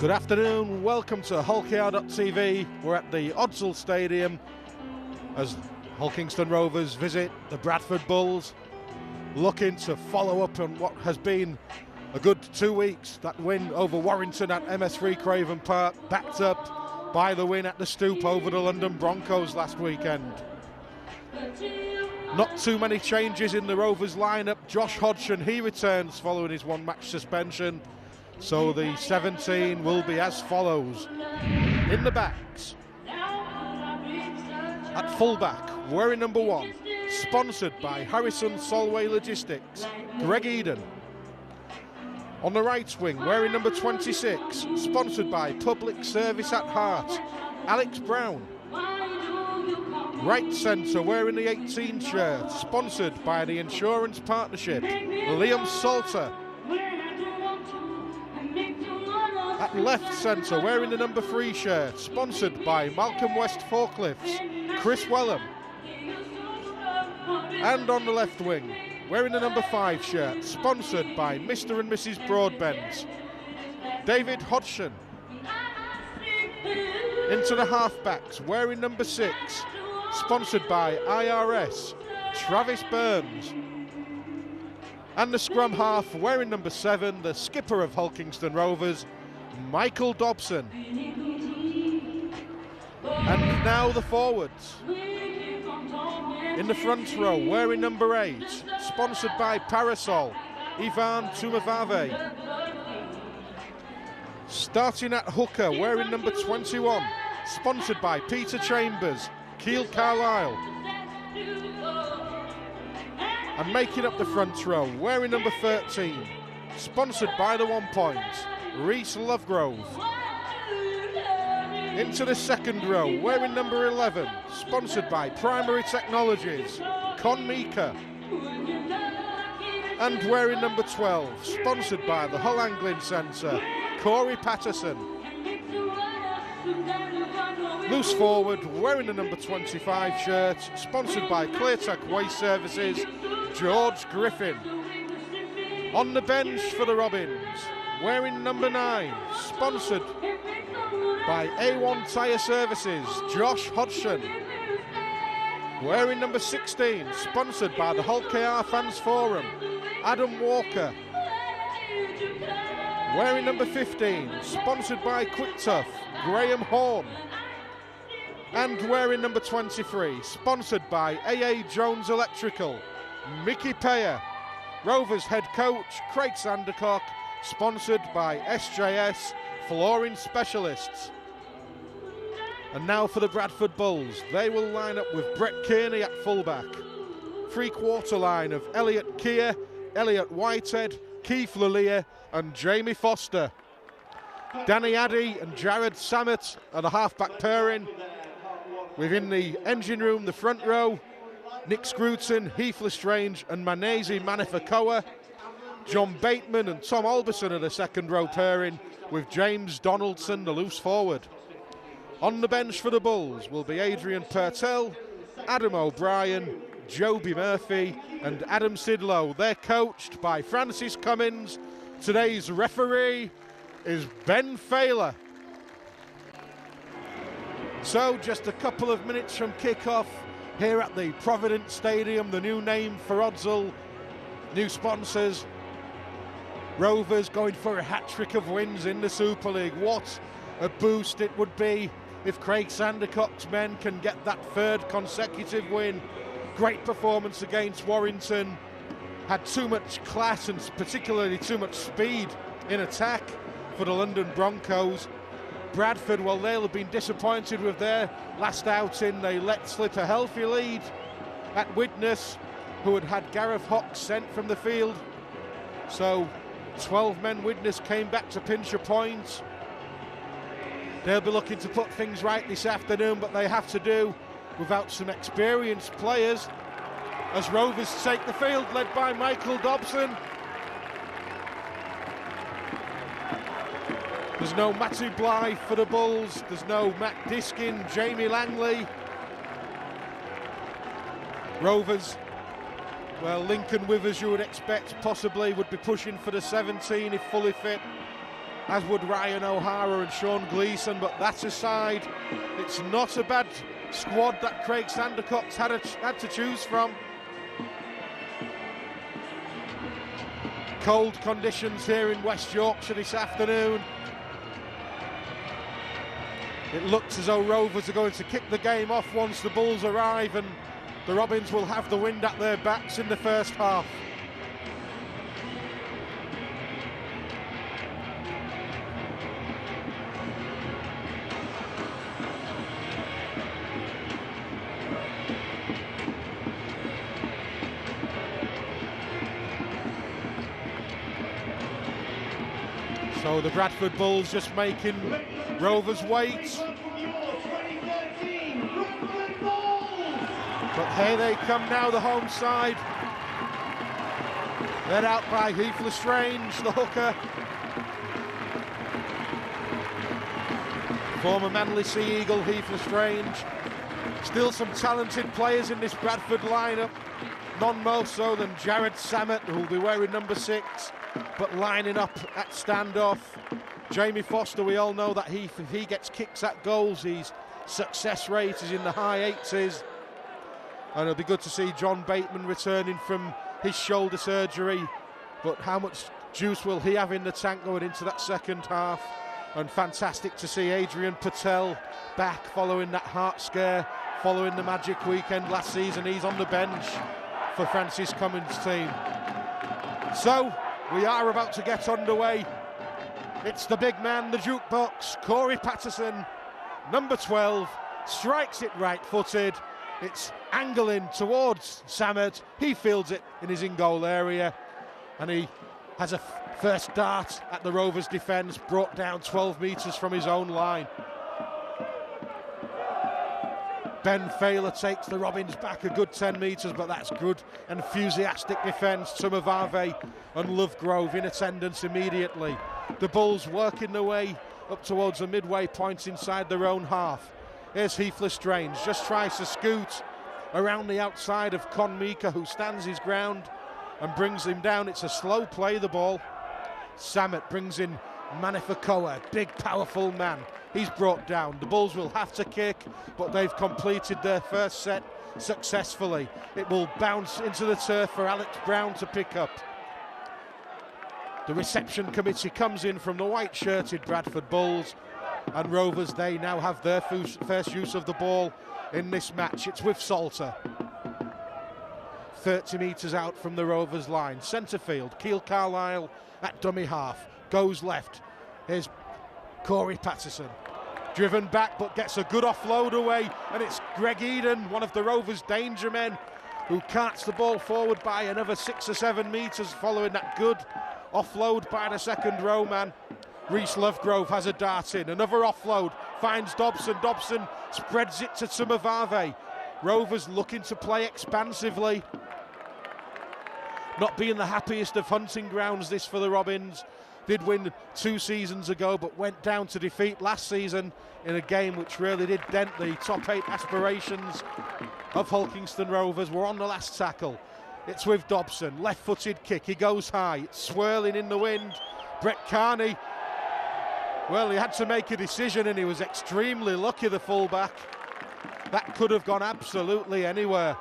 Good afternoon, welcome to HullKR.tv. We're at the Odsal Stadium as Hull Kingston Rovers visit the Bradford Bulls, looking to follow up on what has been a good 2 weeks. That win over Warrington at MS3 Craven Park, backed up by the win at the Stoop over the London Broncos last weekend. Not too many changes in the Rovers lineup. Josh Hodgson, he returns following his one-match suspension. So the 17 will be as follows. In the backs, at fullback, wearing number 1, sponsored by Harrison Solway Logistics, Greg Eden. On the right wing, wearing number 26, sponsored by Public Service at Heart, Alex Brown. Right centre, wearing the 18 shirt, sponsored by the Insurance Partnership, Liam Salter. At left centre, wearing the number 3 shirt, sponsored by Malcolm West Forklifts, Chris Wellham. And on the left wing, wearing the number 5 shirt, sponsored by Mr. and Mrs. Broadbent, David Hodgson. Into the half-backs, wearing number 6, sponsored by IRS, Travis Burns. And the scrum half, wearing number 7, the skipper of Hull Kingston Rovers, Michael Dobson. And now the forwards. In the front row, wearing number 8, sponsored by Parasol, Ivan Tumavave. Starting at hooker, wearing number 21, sponsored by Peter Chambers, Keele Carlisle. And making up the front row, wearing number 13, sponsored by the 1 Point, Reese Lovegrove. Into the second row, wearing number 11, sponsored by Primary Technologies, Con Mika. And wearing number 12, sponsored by the Hull Angling Centre, Corey Patterson. Loose forward, wearing the number 25 shirt, sponsored by Cleartech Waste Services, George Griffin. On the bench for the Robins, wearing number 9, sponsored by A1 Tyre Services, Josh Hodgson. Wearing number 16, sponsored by the Hull KR Fans Forum, Adam Walker. Wearing number 15, sponsored by Quick Tough, Graham Horn. And wearing number 23, sponsored by AA Jones Electrical, Mickey Payer. Rovers head coach, Craig Sandercock, sponsored by SJS Flooring Specialists. And now for the Bradford Bulls. They will line up with Brett Kearney at fullback. Three-quarter line of Elliot Keir, Elliot Whitehead, Keith Lillier and Jamie Foster. Danny Addy and Jared Samet are the half-back pairing. Within the engine room, the front row, Nick Scruton, Heath Lestrange and Manezi Manifakoa. John Bateman and Tom Alberson are the second row pairing, with James Donaldson, the loose forward. On the bench for the Bulls will be Adrian Purtell, Adam O'Brien, Joby Murphy and Adam Sidlow. They're coached by Francis Cummins. Today's referee is Ben Failer. So just a couple of minutes from kick-off here at the Providence Stadium, the new name for Odsal, new sponsors. Rovers going for a hat-trick of wins in the Super League. What a boost it would be if Craig Sandercock's men can get that third consecutive win. Great performance against Warrington. Had too much class and particularly too much speed in attack for the London Broncos. Bradford, well, they'll have been disappointed with their last outing. They let slip a healthy lead at Widnes, who had Gareth Hawks sent from the field. So 12 men Widnes came back to pinch a point. They'll be looking to put things right this afternoon, but they have to do without some experienced players as Rovers take the field, led by Michael Dobson. There's no Matthew Blythe for the Bulls. There's no Matt Diskin, Jamie Langley. Rovers, well, Lincoln Withers, you would expect, possibly would be pushing for the 17 if fully fit. as would Ryan O'Hara and Sean Gleeson, but that aside, it's not a bad squad that Craig Sandercock's had to choose from. Cold conditions here in West Yorkshire this afternoon. It looks as though Rovers are going to kick the game off once the Bulls arrive, and the Robins will have the wind at their backs in the first half. So the Bradford Bulls just making Rovers wait. But here they come now, the home side. Led out by Heath Lestrange, the hooker. Former Manly Sea Eagle Heath Lestrange. Still some talented players in this Bradford lineup. None more so than Jared Samet, who will be wearing number 6, but lining up at standoff. Jamie Foster, we all know that if he gets kicks at goals, his success rate is in the high 80s. And it'll be good to see John Bateman returning from his shoulder surgery. But how much juice will he have in the tank going into that second half? And fantastic to see Adrian Patel back following that heart scare, following the Magic weekend last season. He's on the bench for Francis Cummins' team. So we are about to get underway. It's the big man, the jukebox, Corey Patterson, number 12, strikes it right-footed. It's angling towards Samet. He fields it in his in-goal area, and he has a first dart at the Rovers' defence, brought down 12 metres from his own line. Ben Failer takes the Robins back a good 10 metres, but that's good, enthusiastic defence. Tumavave and Lovegrove in attendance immediately. The Bulls working their way up towards the midway point inside their own half. Here's Heath Lestrange, just tries to scoot around the outside of Con Mika, who stands his ground and brings him down. It's a slow play, the ball. Samet brings in Manifakoa, big powerful man. He's brought down. The Bulls will have to kick, but they've completed their first set successfully. It will bounce into the turf for Alex Brown to pick up. The reception committee comes in from the white-shirted Bradford Bulls, and Rovers, they now have their first use of the ball in this match. It's with Salter. 30 metres out from the Rovers line. Centre field, Keil Carlisle at dummy half. Goes left. Here's Corey Patterson. Driven back, but gets a good offload away, and it's Greg Eden, one of the Rovers' danger men, who carts the ball forward by another 6 or 7 metres following that good offload by the second row man. Reese Lovegrove has a dart in. Another offload. Finds Dobson. Dobson spreads it to Tumavave. Rovers looking to play expansively. Not being the happiest of hunting grounds, this for the Robins. Did win 2 seasons ago, but went down to defeat last season in a game which really did dent the top 8 aspirations of Hulkingston Rovers. We're on the last tackle. It's with Dobson. Left-footed kick. He goes high. It's swirling in the wind. Brett Carney, well, he had to make a decision, and he was extremely lucky, the fullback. That could have gone absolutely anywhere.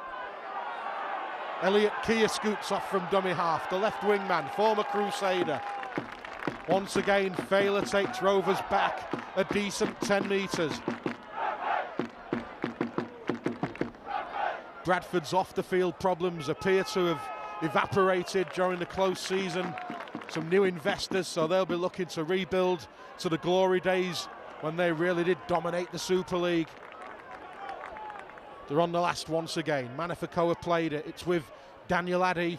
Elliot Keir scoots off from dummy half. The left wing man, former Crusader. Once again, Failer takes Rovers back a decent 10 metres. Bradford's off-the-field problems appear to have evaporated during the close season. Some new investors, so they'll be looking to rebuild to the glory days when they really did dominate the Super League. They're on the last once again. Manifakoa played it. It's with Daniel Addy,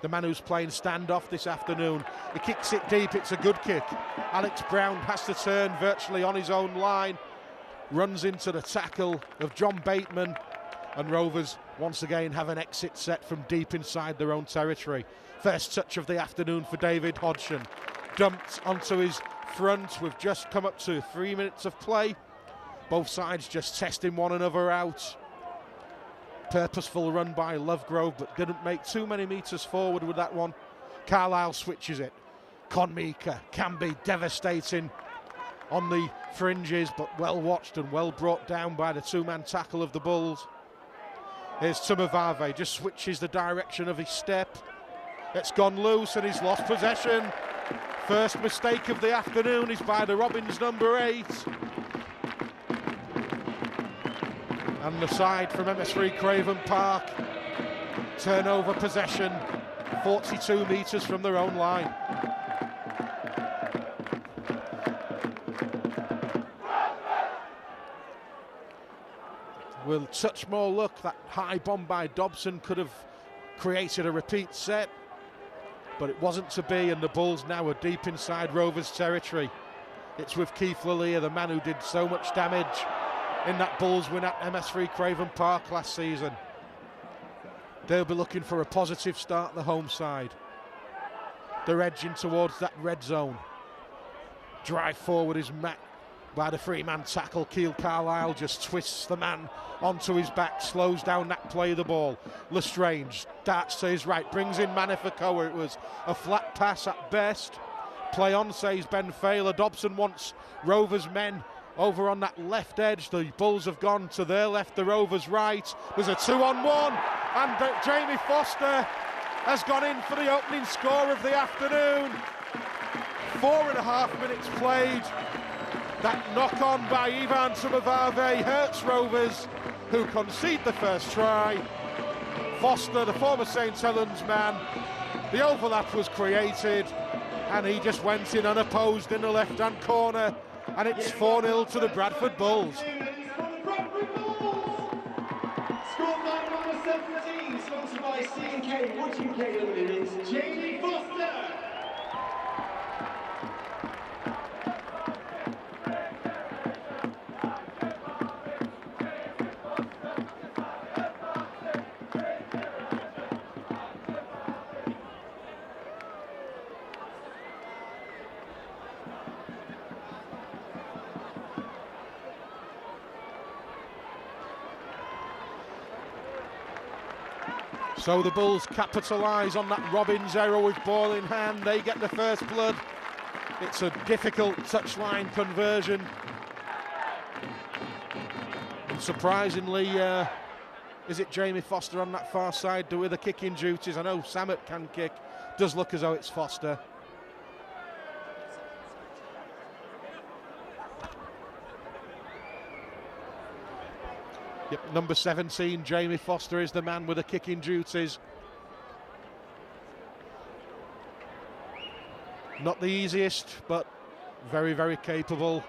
the man who's playing standoff this afternoon. He kicks it deep. It's a good kick. Alex Brown has to turn virtually on his own line. Runs into the tackle of John Bateman. And Rovers once again have an exit set from deep inside their own territory. First touch of the afternoon for David Hodgson. Dumped onto his front. We've just come up to 3 minutes of play. Both sides just testing one another out. Purposeful run by Lovegrove, but didn't make too many metres forward with that one. Carlisle switches it. Konmika can be devastating on the fringes, but well watched and well brought down by the two-man tackle of the Bulls. Here's Tumavave, just switches the direction of his step. It's gone loose and he's lost possession. First mistake of the afternoon is by the Robins number 8. And the side from MS3 Craven Park. Turnover possession, 42 metres from their own line. Will touch more luck. That high bomb by Dobson could have created a repeat set, but it wasn't to be, and the Bulls now are deep inside Rovers territory. It's with Keith Lalia, the man who did so much damage in that Bulls win at MS3 Craven Park last season. They'll be looking for a positive start, the home side. They're edging towards that red zone. Drive forward is met by the three-man tackle. Keil Carlisle just twists the man onto his back, slows down that play of the ball. Lestrange darts to his right, brings in Manifakoa. It was a flat pass at best. Play on, says Ben Failer. Dobson wants Rovers men over on that left edge. The Bulls have gone to their left, the Rovers right. There's a 2-on-1, and Jamie Foster has gone in for the opening score of the afternoon. 4.5 minutes played. That knock-on by Ivan Tumavave hurts Rovers, who concede the first try. Foster, the former St Helens man, the overlap was created, and he just went in unopposed in the left-hand corner, and it's 4-0 to the Bradford Bulls. Scored by number 17, sponsored by C&K Wood UK Limited, it's Jamie Foster. So the Bulls capitalise on that Robins error with ball in hand. They get the first blood. It's a difficult touchline conversion. And surprisingly, is it Jamie Foster on that far side with the kicking duties? I know Samet can kick. Does look as though it's Foster. Yep, number 17, Jamie Foster, is the man with the kicking duties. Not the easiest, but very, very capable.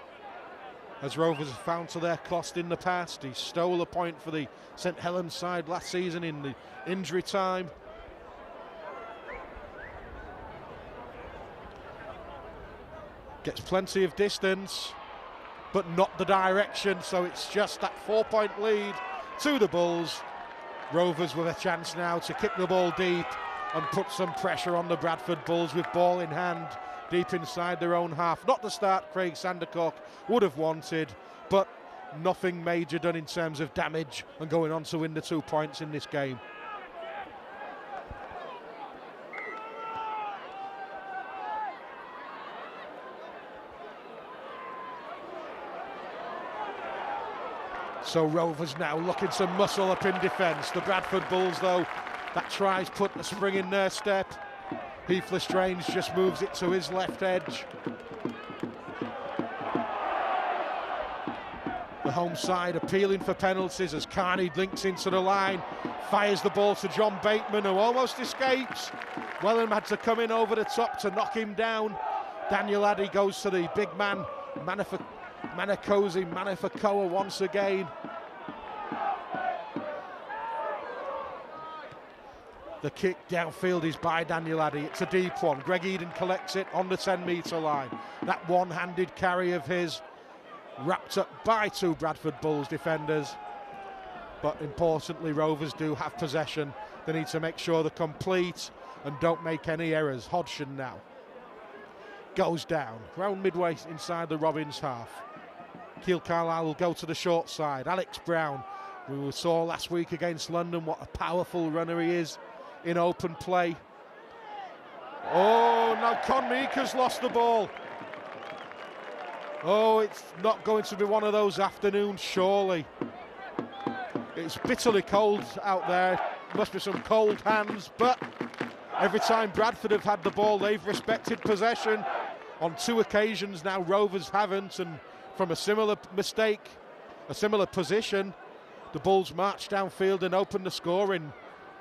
As Rovers have found to their cost in the past. He stole a point for the St Helens side last season in the injury time. Gets plenty of distance, but not the direction, so it's just that 4-point lead to the Bulls. Rovers with a chance now to kick the ball deep and put some pressure on the Bradford Bulls with ball in hand deep inside their own half. Not the start Craig Sandercock would have wanted, but nothing major done in terms of damage and going on to win the 2 points in this game. So Rovers now looking to muscle up in defence. The Bradford Bulls, though, that tries put a spring in their step. Heath Lestrange just moves it to his left edge. The home side appealing for penalties as Carney links into the line, fires the ball to John Bateman, who almost escapes. Wellham had to come in over the top to knock him down. Daniel Addy goes to the big man, Manifakoa once again. The kick downfield is by Daniel Addy. It's a deep one. Greg Eden collects it on the 10-metre line. That one-handed carry of his wrapped up by 2 Bradford Bulls defenders. But importantly, Rovers do have possession. They need to make sure they're complete and don't make any errors. Hodgson now goes down, round midway inside the Robins half. Keil Carlisle will go to the short side. Alex Brown, we saw last week against London what a powerful runner he is in open play. Oh, now Konmika's lost the ball. Oh, it's not going to be one of those afternoons, surely. It's bitterly cold out there. Must be some cold hands, but every time Bradford have had the ball, they've respected possession. On 2 occasions now, Rovers haven't, and from a similar mistake, a similar position, the Bulls march downfield and open the scoring.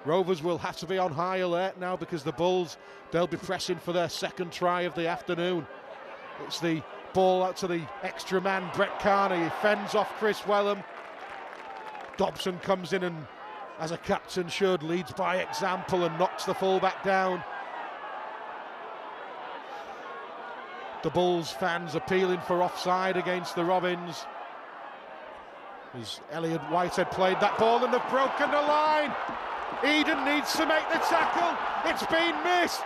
Rovers will have to be on high alert now because the Bulls, they'll be pressing for their second try of the afternoon. It's the ball out to the extra man, Brett Carney. He fends off Chris Wellham. Dobson comes in and, as a captain should, leads by example and knocks the fullback down. The Bulls fans appealing for offside against the Robins. As Elliot Whitehead played that ball and they've broken the line. Eden needs to make the tackle. It's been missed.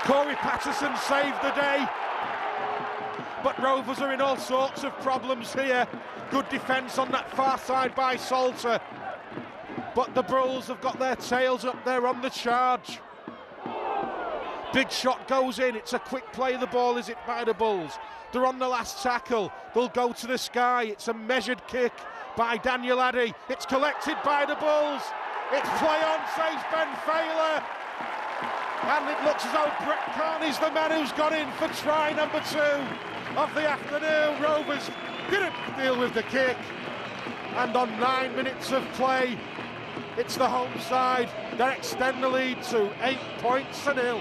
Corey Patterson saved the day. But Rovers are in all sorts of problems here. Good defence on that far side by Salter. But the Bulls have got their tails up there on the charge. Big shot goes in. It's a quick play. The ball is hit by the Bulls. They're on the last tackle. They'll go to the sky. It's a measured kick by Daniel Addy. It's collected by the Bulls. It's play on, says Ben Failer. And it looks as though Brett Carney's the man who's gone in for try number 2 of the afternoon. Rovers didn't deal with the kick. And on 9 minutes of play, it's the home side that extend the lead to 8 points to 0.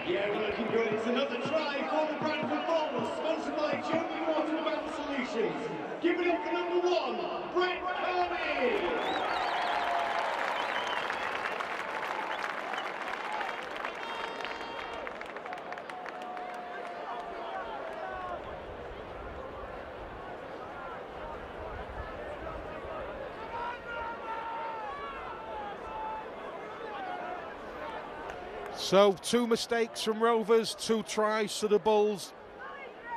Yeah, we're looking good. It's another try for the Bradford Bulls, sponsored by Joby Water Bank Solutions. Give it up for number 1, Brett Carney. So 2 mistakes from Rovers, 2 tries to the Bulls.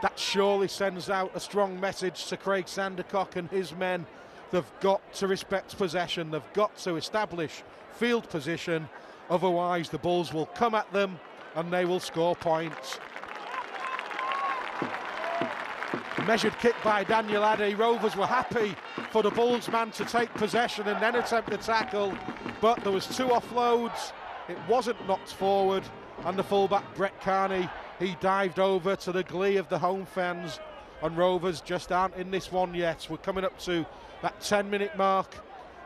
That surely sends out a strong message to Craig Sandercock and his men. They've got to respect possession. They've got to establish field position. Otherwise, the Bulls will come at them and they will score points. Measured kick by Daniel Addy. Rovers were happy for the Bulls man to take possession and then attempt the tackle. But there was 2 offloads. It wasn't knocked forward, and the fullback Brett Carney, he dived over to the glee of the home fans, and Rovers just aren't in this one yet. We're coming up to that 10-minute mark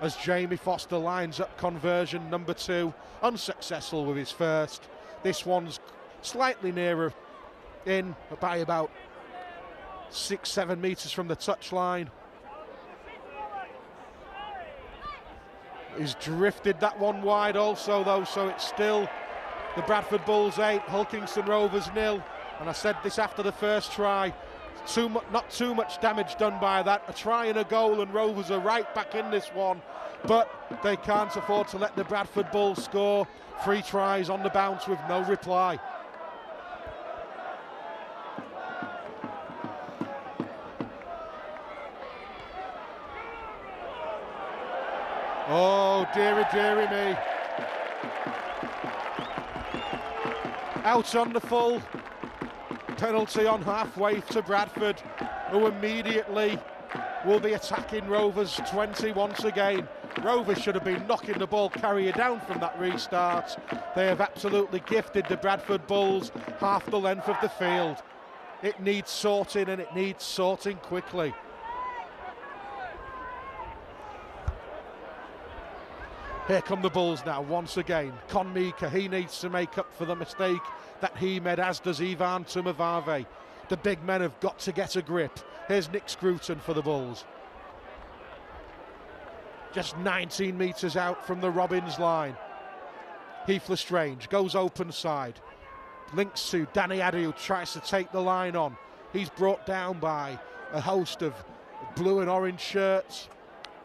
as Jamie Foster lines up conversion number 2, unsuccessful with his first. This one's slightly nearer in by about 6-7 metres from the touchline. He's drifted that one wide also though, so it's still the Bradford Bulls 8, Hulkingston Rovers 0. And I said this after the first try, not too much damage done by that. A try and a goal and Rovers are right back in this one, but they can't afford to let the Bradford Bulls score. 3 tries on the bounce with no reply. Oh, dearie, dearie me. Out on the full. Penalty on halfway to Bradford, who immediately will be attacking Rovers 20 once again. Rovers should have been knocking the ball carrier down from that restart. They have absolutely gifted the Bradford Bulls half the length of the field. It needs sorting, and it needs sorting quickly. Here come the Bulls now once again. Konmika, he needs to make up for the mistake that he made, as does Ivan Tumavave. The big men have got to get a grip. Here's Nick Scruton for the Bulls. Just 19 metres out from the Robins line. Heath Lestrange goes open side. Links to Danny Addy, who tries to take the line on. He's brought down by a host of blue and orange shirts,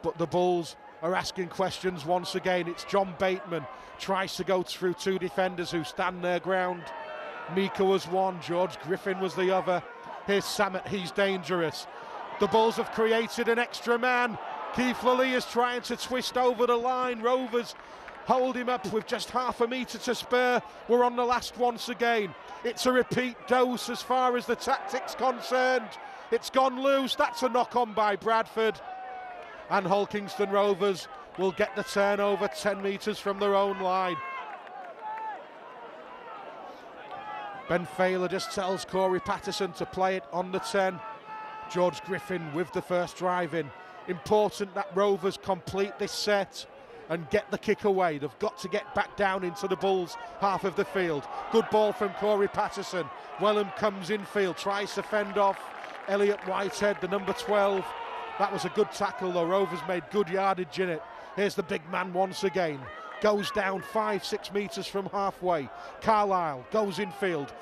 but the Bulls are asking questions once again. It's John Bateman, tries to go through 2 defenders who stand their ground. Mika was one, George Griffin was the other. Here's Samet, he's dangerous. The Bulls have created an extra man. Keith Lilly is trying to twist over the line. Rovers hold him up with just half a metre to spare. We're on the last once again. It's a repeat dose as far as the tactics concerned. It's gone loose. That's a knock on by Bradford. And Hull Kingston Rovers will get the turnover 10 metres from their own line. Ben Failer just tells Corey Patterson to play it on the 10. George Griffin with the first drive in. Important that Rovers complete this set and get the kick away. They've got to get back down into the Bulls' half of the field. Good ball from Corey Patterson. Wellham comes infield, tries to fend off Elliot Whitehead, the number 12. That was a good tackle though. Rovers made good yardage in it. Here's the big man once again. Goes down 5-6 metres from halfway. Carlisle goes infield.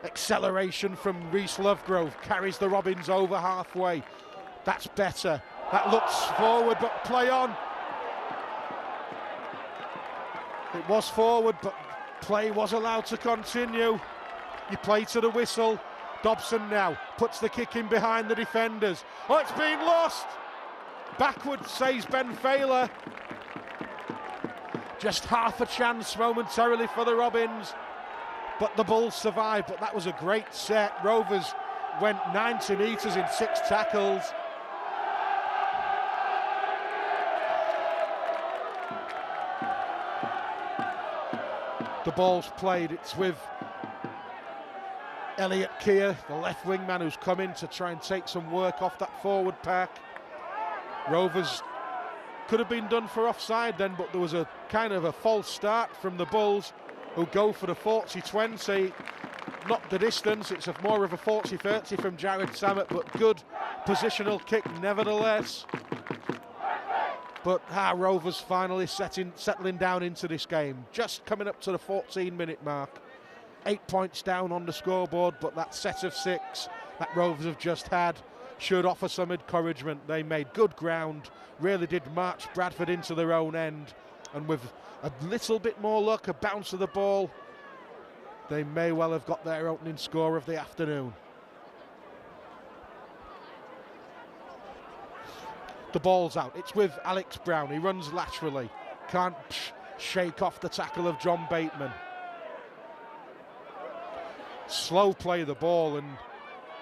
Acceleration from Reece Lovegrove. Carries the Robins over halfway. That's better. That looks forward, but play on. It was forward, but play was allowed to continue. You play to the whistle. Dobson now puts the kick in behind the defenders. Oh, it's been lost. Backward, says Ben Failer. Just half a chance momentarily for the Robins, but the Bulls survived. But that was a great set. Rovers went 90 metres in 6 tackles. The ball's played. It's with Elliot Keir, the left wing man, who's come in to try and take some work off that forward pack. Rovers could have been done for offside then, but there was a kind of a false start from the Bulls, who go for the 40-20. Not the distance, it's more of a 40-30 from Jared Samet, but good positional kick nevertheless. But Rovers finally settling down into this game. Just coming up to the 14-minute mark. 8 points down on the scoreboard, but that set of 6 that Rovers have just had should offer some encouragement. They made good ground, really did march Bradford into their own end, and with a little bit more luck, a bounce of the ball, they may well have got their opening score of the afternoon. The ball's out. It's with Alex Brown. He runs laterally. Can't shake off the tackle of John Bateman. Slow play the ball, and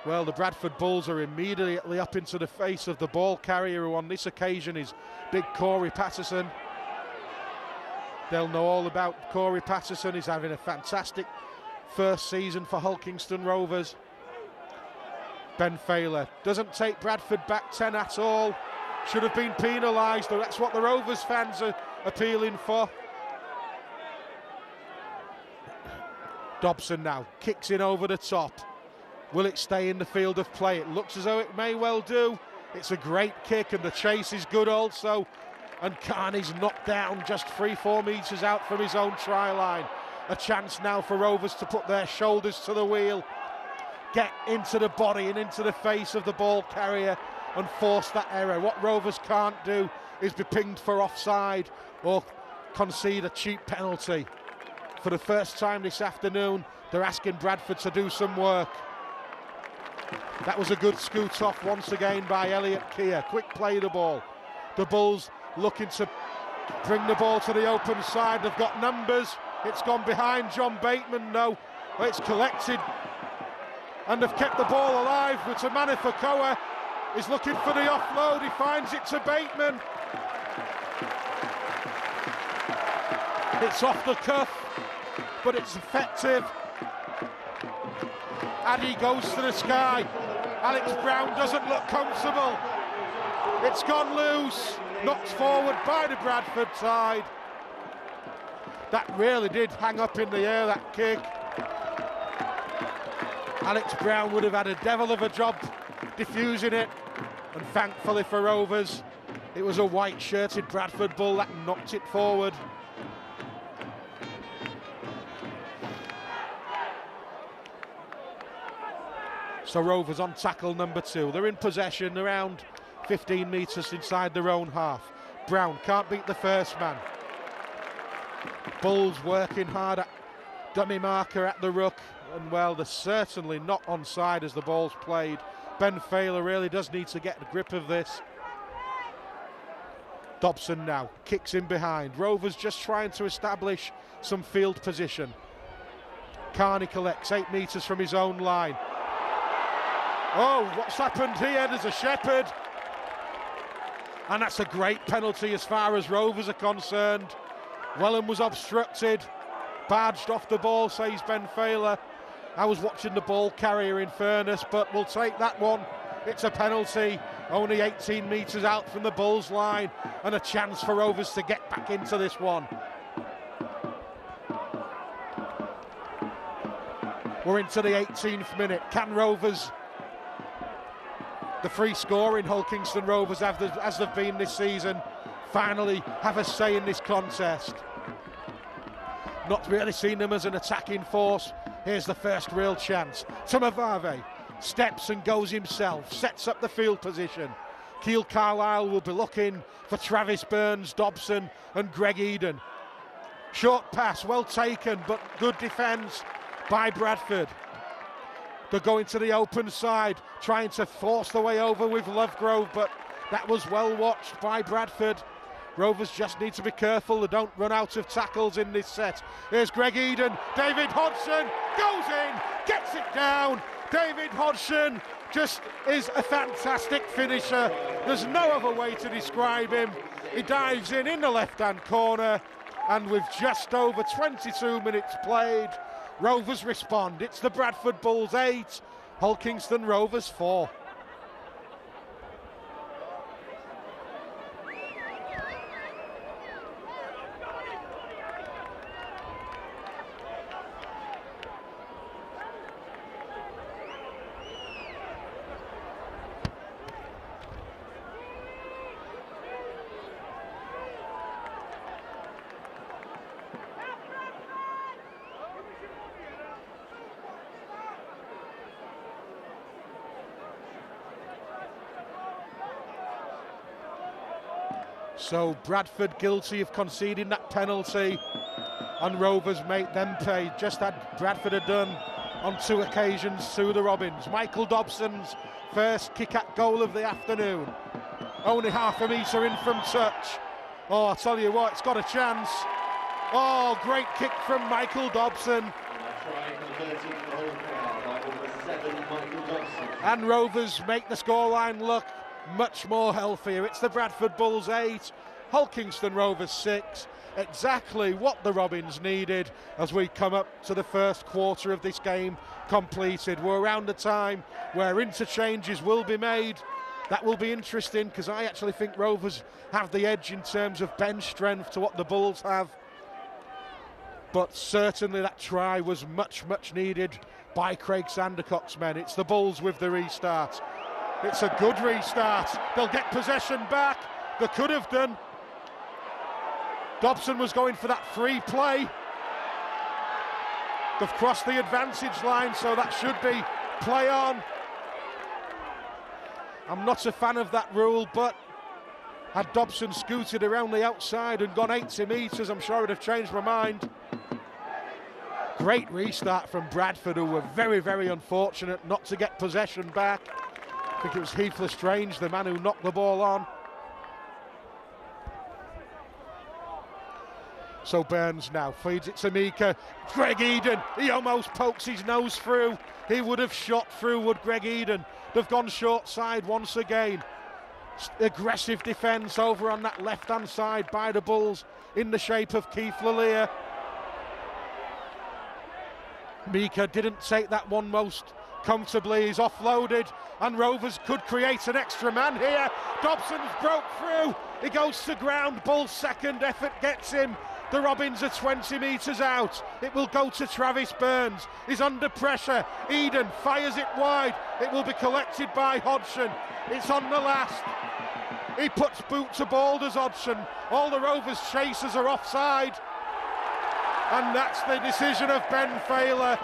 well, the Bradford Bulls are immediately up into the face of the ball carrier, who on this occasion is big Corey Patterson. They'll know all about Corey Patterson. He's having a fantastic first season for Hull Kingston Rovers. Ben Failer doesn't take Bradford back 10 at all. Should have been penalised, though. That's what the Rovers fans are appealing for. Dobson now kicks in over the top. Will it stay in the field of play? It looks as though it may well do. It's a great kick, and the chase is good also. And Carney's knocked down just 3-4 metres out from his own try line. A chance now for Rovers to put their shoulders to the wheel, get into the body and into the face of the ball carrier and force that error. What Rovers can't do is be pinged for offside or concede a cheap penalty. For the first time this afternoon, they're asking Bradford to do some work. That was a good scoot off once again by Elliot Keir. Quick play the ball. The Bulls looking to bring the ball to the open side. They've got numbers. It's gone behind John Bateman. No, it's collected. And they've kept the ball alive. With Tamani Fakoa is looking for the offload. He finds it to Bateman. It's off the cuff, but it's effective. Addy goes to the sky. Alex Brown doesn't look comfortable. It's gone loose. Knocked forward by the Bradford side. That really did hang up in the air, that kick. Alex Brown would have had a devil of a job diffusing it. And thankfully for Rovers, it was a white-shirted Bradford Bull that knocked it forward. So Rovers on tackle number 2. They're in possession around 15 metres inside their own half. Brown can't beat the first man. Bulls working hard at dummy marker at the ruck. And well, they're certainly not onside as the ball's played. Ben Failer really does need to get the grip of this. Dobson now kicks in behind. Rovers just trying to establish some field position. Carney collects 8 metres from his own line. Oh, what's happened here? There's a shepherd. And that's a great penalty as far as Rovers are concerned. Wellham was obstructed, barged off the ball, says Ben Failer. I was watching the ball carrier in fairness, but we'll take that one. It's a penalty, only 18 metres out from the Bulls line, and a chance for Rovers to get back into this one. We're into the 18th minute. Can Rovers, the free score in Hull Kingston Rovers, as they've been this season, finally have a say in this contest? Not really seen them as an attacking force. Here's the first real chance. Tamavave steps and goes himself, sets up the field position. Keele Carlisle will be looking for Travis Burns, Dobson and Greg Eden. Short pass, well taken, but good defence by Bradford. They're going to the open side, trying to force the way over with Lovegrove, but that was well watched by Bradford. Rovers just need to be careful they don't run out of tackles in this set. Here's Greg Eden. David Hodgson goes in, gets it down. David Hodgson just is a fantastic finisher. There's no other way to describe him. He dives in the left-hand corner, and with just over 22 minutes played, Rovers respond. It's the Bradford Bulls 8, Hull Kingston Rovers 4. So Bradford guilty of conceding that penalty, and Rovers make them pay, just as Bradford had done on 2 occasions to the Robins. Michael Dobson's first kick-at goal of the afternoon. Only half a metre in from touch. Oh, I tell you what, it's got a chance. Oh, great kick from Michael Dobson. And Rovers make the scoreline look much more healthier. It's the Bradford Bulls 8, Hull Kingston Rovers 6. Exactly what the Robins needed as we come up to the first quarter of this game completed. We're around the time where interchanges will be made. That will be interesting, because I actually think Rovers have the edge in terms of bench strength to what the Bulls have. But certainly that try was much, much needed by Craig Sandercock's men. It's the Bulls with the restart. It's a good restart. They'll get possession back. They could have done. Dobson was going for that free play. They've crossed the advantage line, so that should be play on. I'm not a fan of that rule, but had Dobson scooted around the outside and gone 80 metres, I'm sure I'd have changed my mind. Great restart from Bradford, who were very, very unfortunate not to get possession back. I think it was Heath Lestrange, the man who knocked the ball on. So Burns now feeds it to Mika. Greg Eden, he almost pokes his nose through. He would have shot through, would Greg Eden. They've gone short side once again. Aggressive defence over on that left-hand side by the Bulls in the shape of Keith Lallier. Mika didn't take that one most comfortably. He's offloaded, and Rovers could create an extra man here. Dobson's broke through. He goes to ground. Bull's second effort gets him. The Robins are 20 metres out. It will go to Travis Burns. He's under pressure. Eden fires it wide. It will be collected by Hodgson. It's on the last. He puts boot to ball, does Hodgson. All the Rovers chasers are offside. And that's the decision of Ben Failer.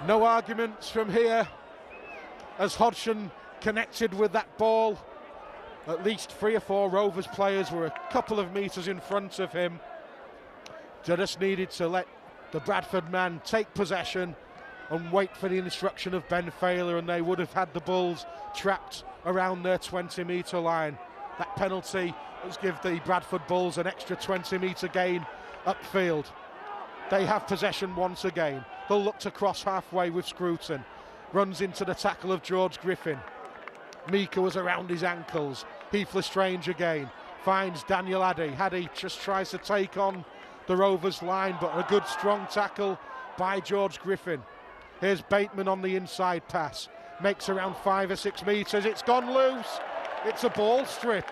No arguments from here as Hodgson connected with that ball. At least 3 or 4 Rovers players were a couple of metres in front of him. They just needed to let the Bradford man take possession and wait for the instruction of Ben Failer, and they would have had the Bulls trapped around their 20-metre line. That penalty has given the Bradford Bulls an extra 20-metre gain upfield. They have possession once again. They'll look to cross halfway with Scruton. Runs into the tackle of George Griffin. Mika was around his ankles. Heath Lestrange again. Finds Daniel Addy. Addy just tries to take on the Rovers line, but a good strong tackle by George Griffin. Here's Bateman on the inside pass. Makes around 5 or 6 metres. It's gone loose. It's a ball strip.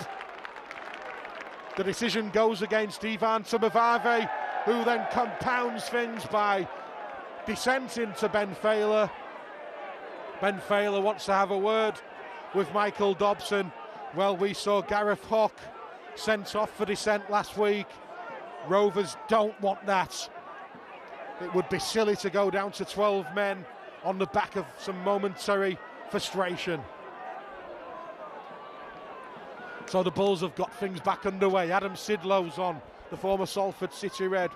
The decision goes against Ivan Tumavave, who then compounds things by dissenting to Ben Failer. Ben Failer wants to have a word with Michael Dobson. Well, we saw Gareth Hawk sent off for dissent last week. Rovers don't want that. It would be silly to go down to 12 men on the back of some momentary frustration. So the Bulls have got things back underway. Adam Sidlow's on, the former Salford City Red.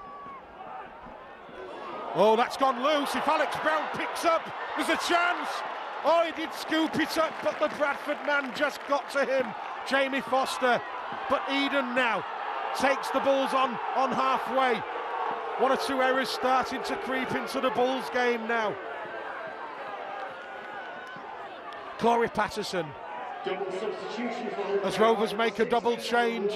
Oh, that's gone loose. If Alex Brown picks up, there's a chance. Oh, he did scoop it up, but the Bradford man just got to him, Jamie Foster. But Eden now takes the Bulls on halfway. 1 or 2 errors starting to creep into the Bulls game now. Corey Patterson. As Rovers make a double change.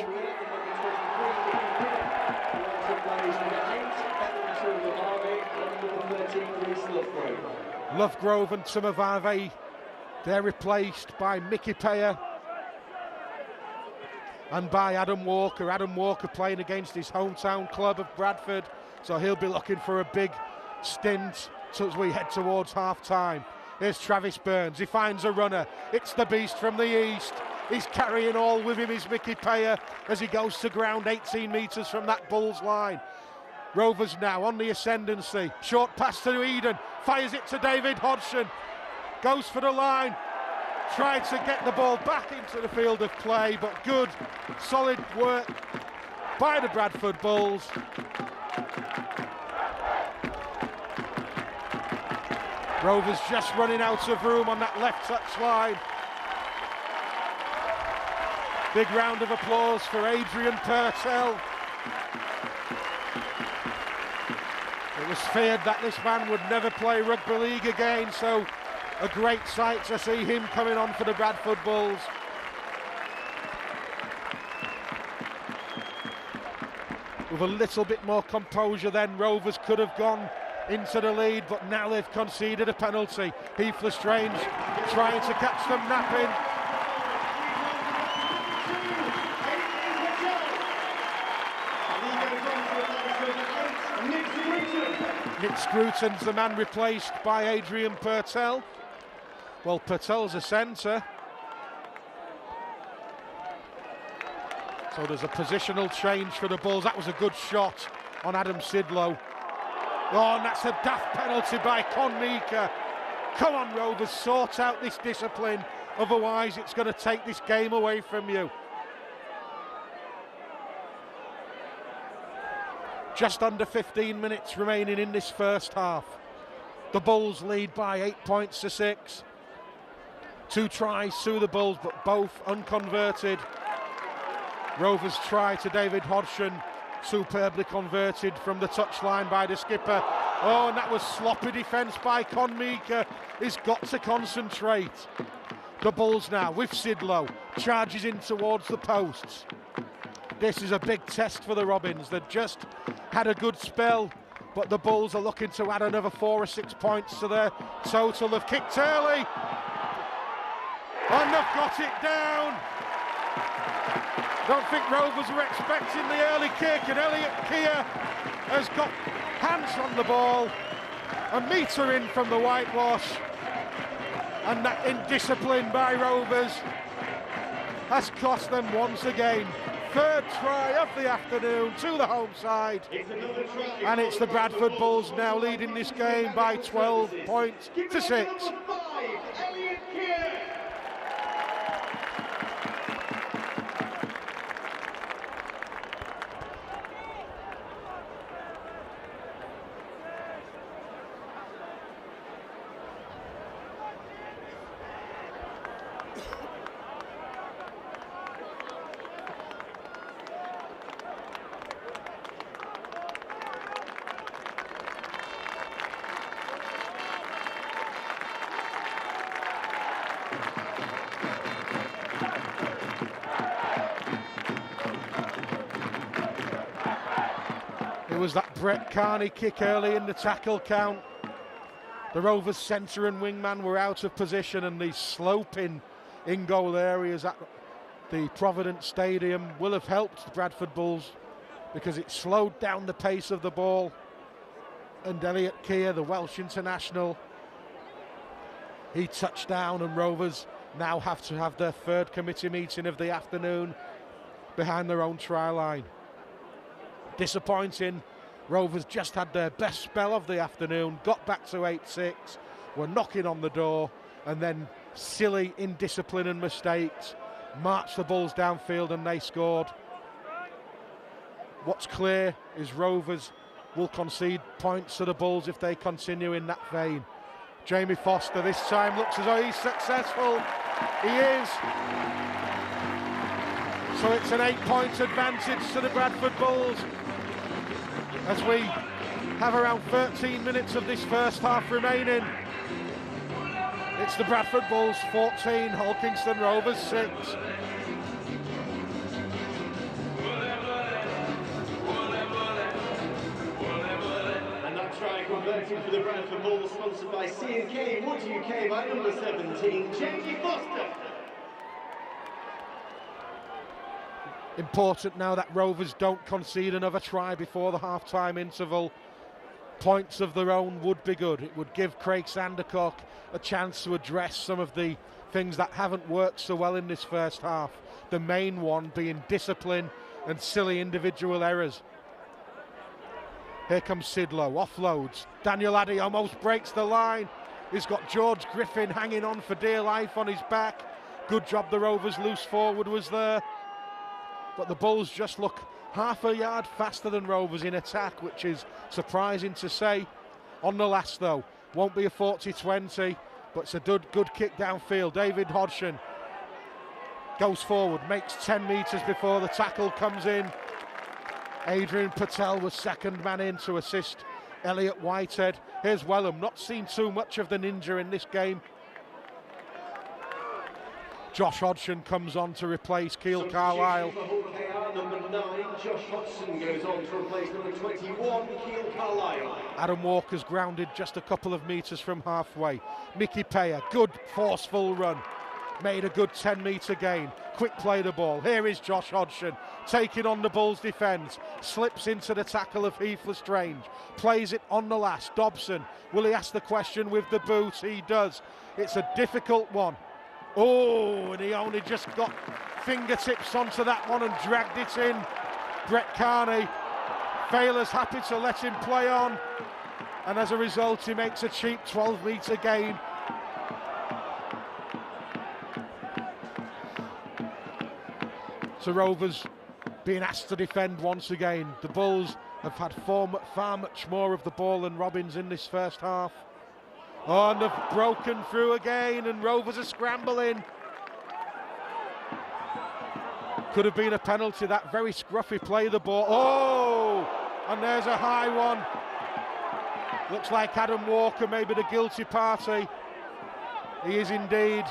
Lovegrove and Tumavave, they're replaced by Mickey Payer and by Adam Walker. Adam Walker playing against his hometown club of Bradford, so he'll be looking for a big stint as we head towards half-time. Here's Travis Burns. He finds a runner. It's the beast from the east. He's carrying all with him, is Mickey Payer, as he goes to ground 18 metres from that Bulls line. Rovers now on the ascendancy. Short pass to Eden. Fires it to David Hodgson. Goes for the line. Tried to get the ball back into the field of play, but good, solid work by the Bradford Bulls. Rovers just running out of room on that left touch line. Big round of applause for Adrian Purtell. It was feared that this man would never play rugby league again, so a great sight to see him coming on for the Bradford Bulls. With a little bit more composure then, Rovers could have gone into the lead, but now they've conceded a penalty. Heath Lestrange trying to catch them napping. Nick Scruton's the man replaced by Adrian Purtell. Well, Purtell's a centre. So there's a positional change for the Bulls. That was a good shot on Adam Sidlow. Oh, and that's a daft penalty by Con Mika. Come on, Rovers, sort out this discipline. Otherwise, it's going to take this game away from you. Just under 15 minutes remaining in this first half. The Bulls lead by 8 points to 6. 2 tries to the Bulls, but both unconverted. Rovers try to David Hodgson, superbly converted from the touchline by the skipper. Oh, and that was sloppy defence by Con Mika. He's got to concentrate. The Bulls now with Sidlow, charges in towards the posts. This is a big test for the Robins. They've just had a good spell, but the Bulls are looking to add another 4 or 6 points to their total. They've kicked early, and they've got it down. Don't think Rovers were expecting the early kick, and Elliot Keir has got hands on the ball. A metre in from the whitewash, and that indiscipline by Rovers has cost them once again. 3rd try of the afternoon to the home side, and it's the Bradford Bulls now leading this game by 12 points to 6. was that Brett Carney kick early in the tackle count. The Rovers centre and wingman were out of position, and these sloping in-goal areas at the Providence Stadium will have helped the Bradford Bulls because it slowed down the pace of the ball. And Elliot Keir, the Welsh international, he touched down, and Rovers now have to have their third committee meeting of the afternoon behind their own try line. Disappointing. Rovers just had their best spell of the afternoon, got back to 8-6, were knocking on the door, and then silly indiscipline and mistakes marched the Bulls downfield and they scored. What's clear is Rovers will concede points to the Bulls if they continue in that vein. Jamie Foster this time looks as though he's successful. He is. So it's an 8-point advantage to the Bradford Bulls as we have around 13 minutes of this first half remaining. It's the Bradford Bulls 14, Hulkingston Rovers 6. And that try converted for the Bradford Bulls, sponsored by C&K Wood UK by number 17, Jamie Foster. Important now that Rovers don't concede another try before the half-time interval. Points of their own would be good. It would give Craig Sandercock a chance to address some of the things that haven't worked so well in this first half. The main one being discipline and silly individual errors. Here comes Sidlow, offloads. Daniel Addy almost breaks the line. He's got George Griffin hanging on for dear life on his back. Good job the Rovers' loose forward was there. But the Bulls just look half a yard faster than Rovers in attack, which is surprising to say. On the last though, won't be a 40-20, but it's a good kick downfield. David Hodgson goes forward, makes 10 metres before the tackle comes in. Adrian Patel was second man in to assist Elliot Whitehead. Here's Wellham, not seen too much of the ninja in this game. Josh Hodgson comes on to replace Keil Carlisle. Number 9, Josh Hodgson goes on to replace number 21, Keil Carlisle. Adam Walker's grounded just a couple of metres from halfway. Mickey Payer, good forceful run. Made a good 10-metre gain. Quick play the ball. Here is Josh Hodgson taking on the Bulls' defence. Slips into the tackle of Heath Lestrange. Plays it on the last. Dobson, will he ask the question with the boot? He does. It's a difficult one. Oh, and he only just got fingertips onto that one and dragged it in. Brett Carney, Failer's happy to let him play on, and as a result he makes a cheap 12-metre gain. So Rovers being asked to defend once again. The Bulls have had far much more of the ball than Robins in this first half. Oh, and they've broken through again, and Rovers are scrambling. Could have been a penalty, that very scruffy play the ball. Oh, and there's a high one. Looks like Adam Walker may be the guilty party. He is indeed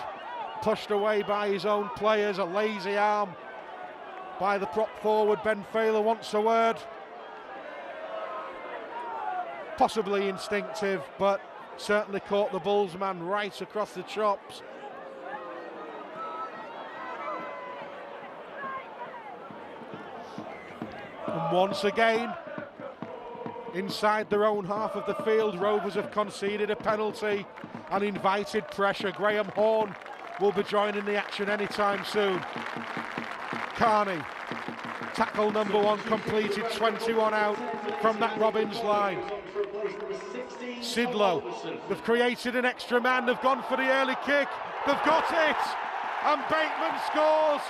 pushed away by his own players. A lazy arm by the prop forward. Ben Failer wants a word. Possibly instinctive, but certainly caught the Bulls man right across the chops. And once again, inside their own half of the field, Rovers have conceded a penalty and invited pressure. Graham Horn will be joining the action anytime soon. Carney, tackle number 1 completed, 21 out from that Robins line. Sidlow, they've created an extra man, they've gone for the early kick, they've got it, and Bateman scores.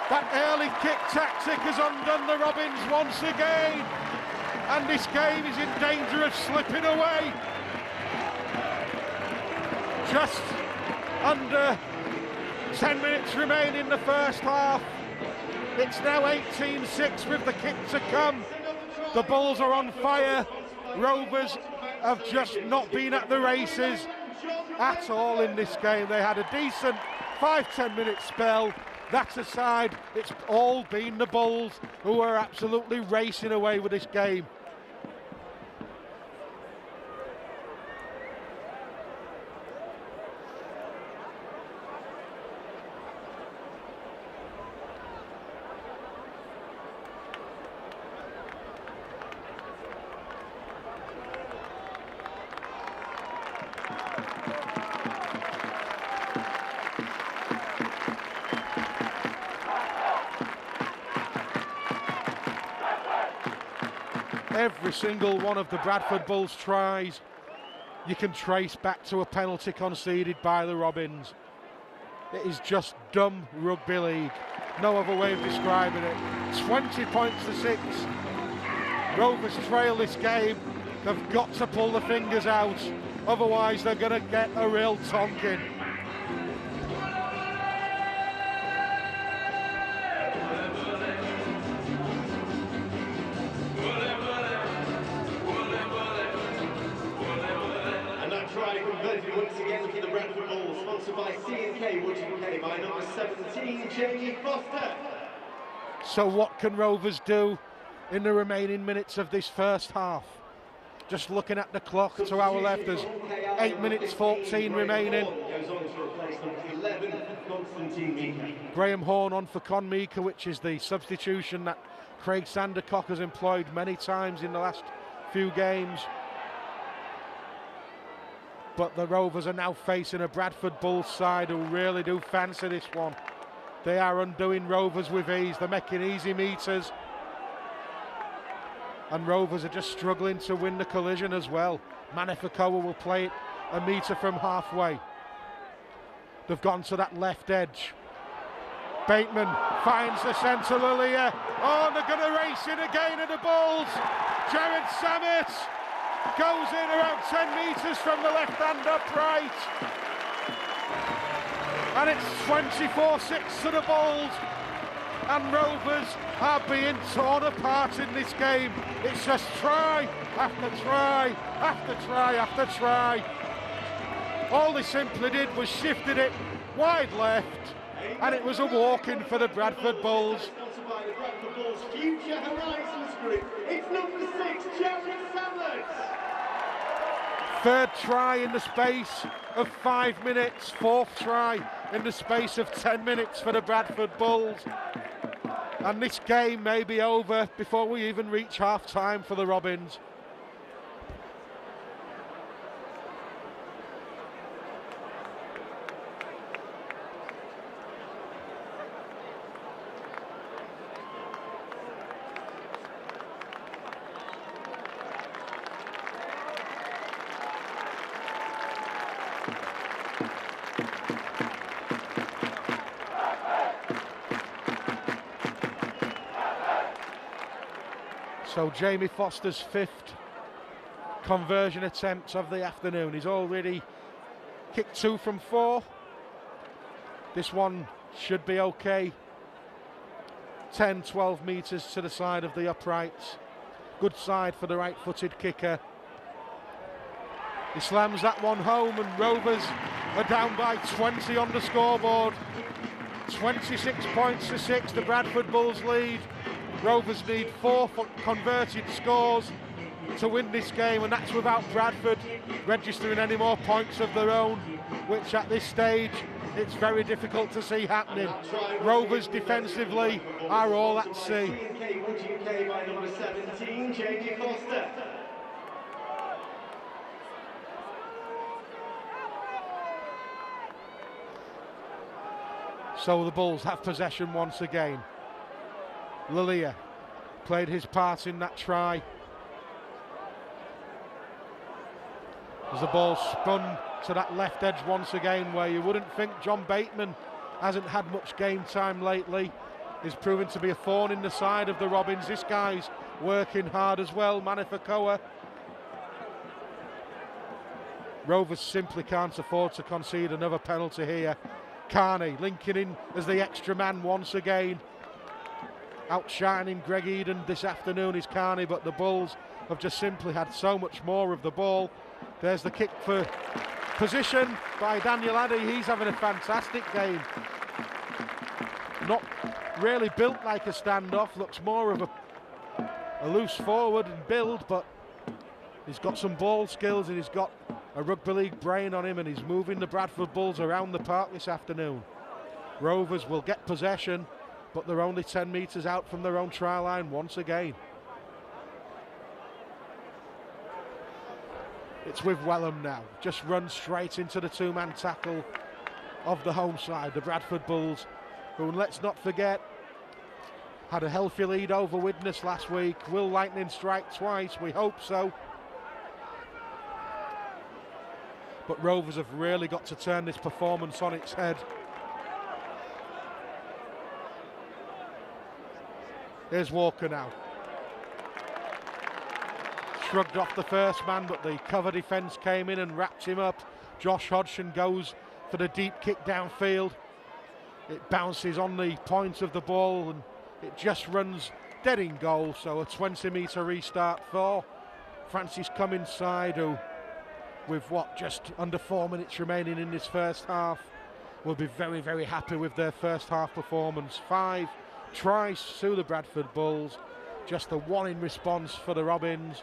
That early kick tactic has undone the Robins once again, and this game is in danger of slipping away. Just under 10 minutes remain in the first half. It's now 18-6 with the kick to come. The Bulls are on fire. Rovers have just not been at the races at all in this game. They had a decent 5-10 minute spell, That aside, it's all been the Bulls who are absolutely racing away with this game. Every single one of the Bradford Bulls tries you can trace back to a penalty conceded by the Robins. It is just dumb rugby league. No other way of describing it. 20 points to 6. Rovers trail this game. They've got to pull the fingers out, otherwise they're going to get a real tonking. Once again for the Bradford Bulls, sponsored by C&K Wood UK by number 17, Jamie Foster. So what can Rovers do in the remaining minutes of this first half? Just looking at the clock to our left, there's 8 minutes 14 remaining. Graham Horn on for Con Meeker, which is the substitution that Craig Sandercock has employed many times in the last few games. But the Rovers are now facing a Bradford Bulls side who really do fancy this one. They are undoing Rovers with ease. They're making easy meters. And Rovers are just struggling to win the collision as well. Manifakoa will play it a metre from halfway. They've gone to that left edge. Bateman finds the centre, Lilia. Oh, they're going to race in again at the Bulls. Jared Samet goes in around 10 metres from the left-hand upright. And it's 24-6 to the Bulls. And Rovers are being torn apart in this game. It's just try after try after try after try. All they simply did was shifted it wide left, and it was a walk-in for the Bradford Bulls. Sponsored by the Bradford Bulls Future Horizons Group. It's number 6, Jared Samet. Third try in the space of 5 minutes, fourth try in the space of 10 minutes for the Bradford Bulls. And this game may be over before we even reach half-time for the Robins. So Jamie Foster's 5th conversion attempt of the afternoon. He's already kicked 2 from 4. This one should be okay. 10, 12 metres to the side of the uprights. Good side for the right-footed kicker. He slams that one home, and Rovers are down by 20 on the scoreboard. 26 points to 6, the Bradford Bulls lead. Rovers need 4 converted scores to win this game, and that's without Bradford registering any more points of their own, which at this stage it's very difficult to see happening. Rovers defensively are all at sea. So the Bulls have possession once again. Lilia played his part in that try. As the ball spun to that left edge once again, where you wouldn't think John Bateman hasn't had much game time lately. He's proven to be a thorn in the side of the Robins. This guy's working hard as well, Manifakoa. Rovers simply can't afford to concede another penalty here. Carney linking in as the extra man once again. Outshining Greg Eden this afternoon is Carney, but the Bulls have just simply had so much more of the ball. There's the kick for position by Daniel Addy. He's having a fantastic game. not really built like a standoff, looks more of a loose forward and build, but he's got some ball skills and he's got a rugby league brain on him, and he's moving the Bradford Bulls around the park this afternoon. Rovers will get possession, but they're only 10 metres out from their own try line once again. It's with Wellham now, just runs straight into the two-man tackle of the home side, the Bradford Bulls, who, let's not forget, had a healthy lead over Widnes last week. Will lightning strike twice? We hope so. But Rovers have really got to turn this performance on its head. Here's Walker now. Shrugged off the first man, but the cover defence came in and wrapped him up. Josh Hodgson goes for the deep kick downfield. It bounces on the point of the ball and it just runs dead in goal. So a 20-metre restart for Francis Cummins-side, who, with just under 4 minutes remaining in this first half, will be very, very happy with their first half performance. 5 tries to the Bradford Bulls, just the 1 in response for the Robins.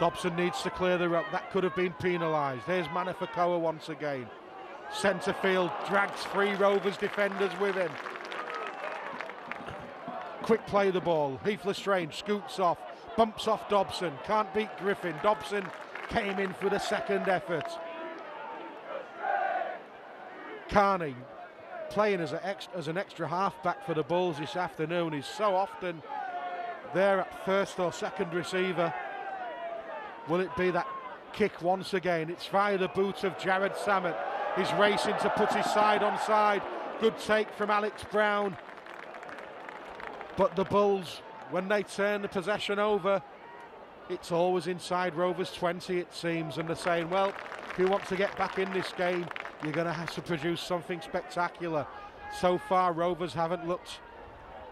Dobson needs to clear the ruck. That could have been penalised. Here's Manafakawa once again. Centre field drags 3 Rovers defenders with him. Quick play the ball. Heath Lestrange scoots off, bumps off Dobson. Can't beat Griffin. Dobson came in for the second effort. Carney playing as an extra halfback for the Bulls this afternoon. He's so often there at first or second receiver. Will it be that kick once again? It's via the boot of Jared Samet. He's racing to put his side on side. Good take from Alex Brown. But the Bulls, when they turn the possession over, it's always inside Rovers 20, it seems. And they're saying, well, if you want to get back in this game, you're going to have to produce something spectacular. So far, Rovers haven't looked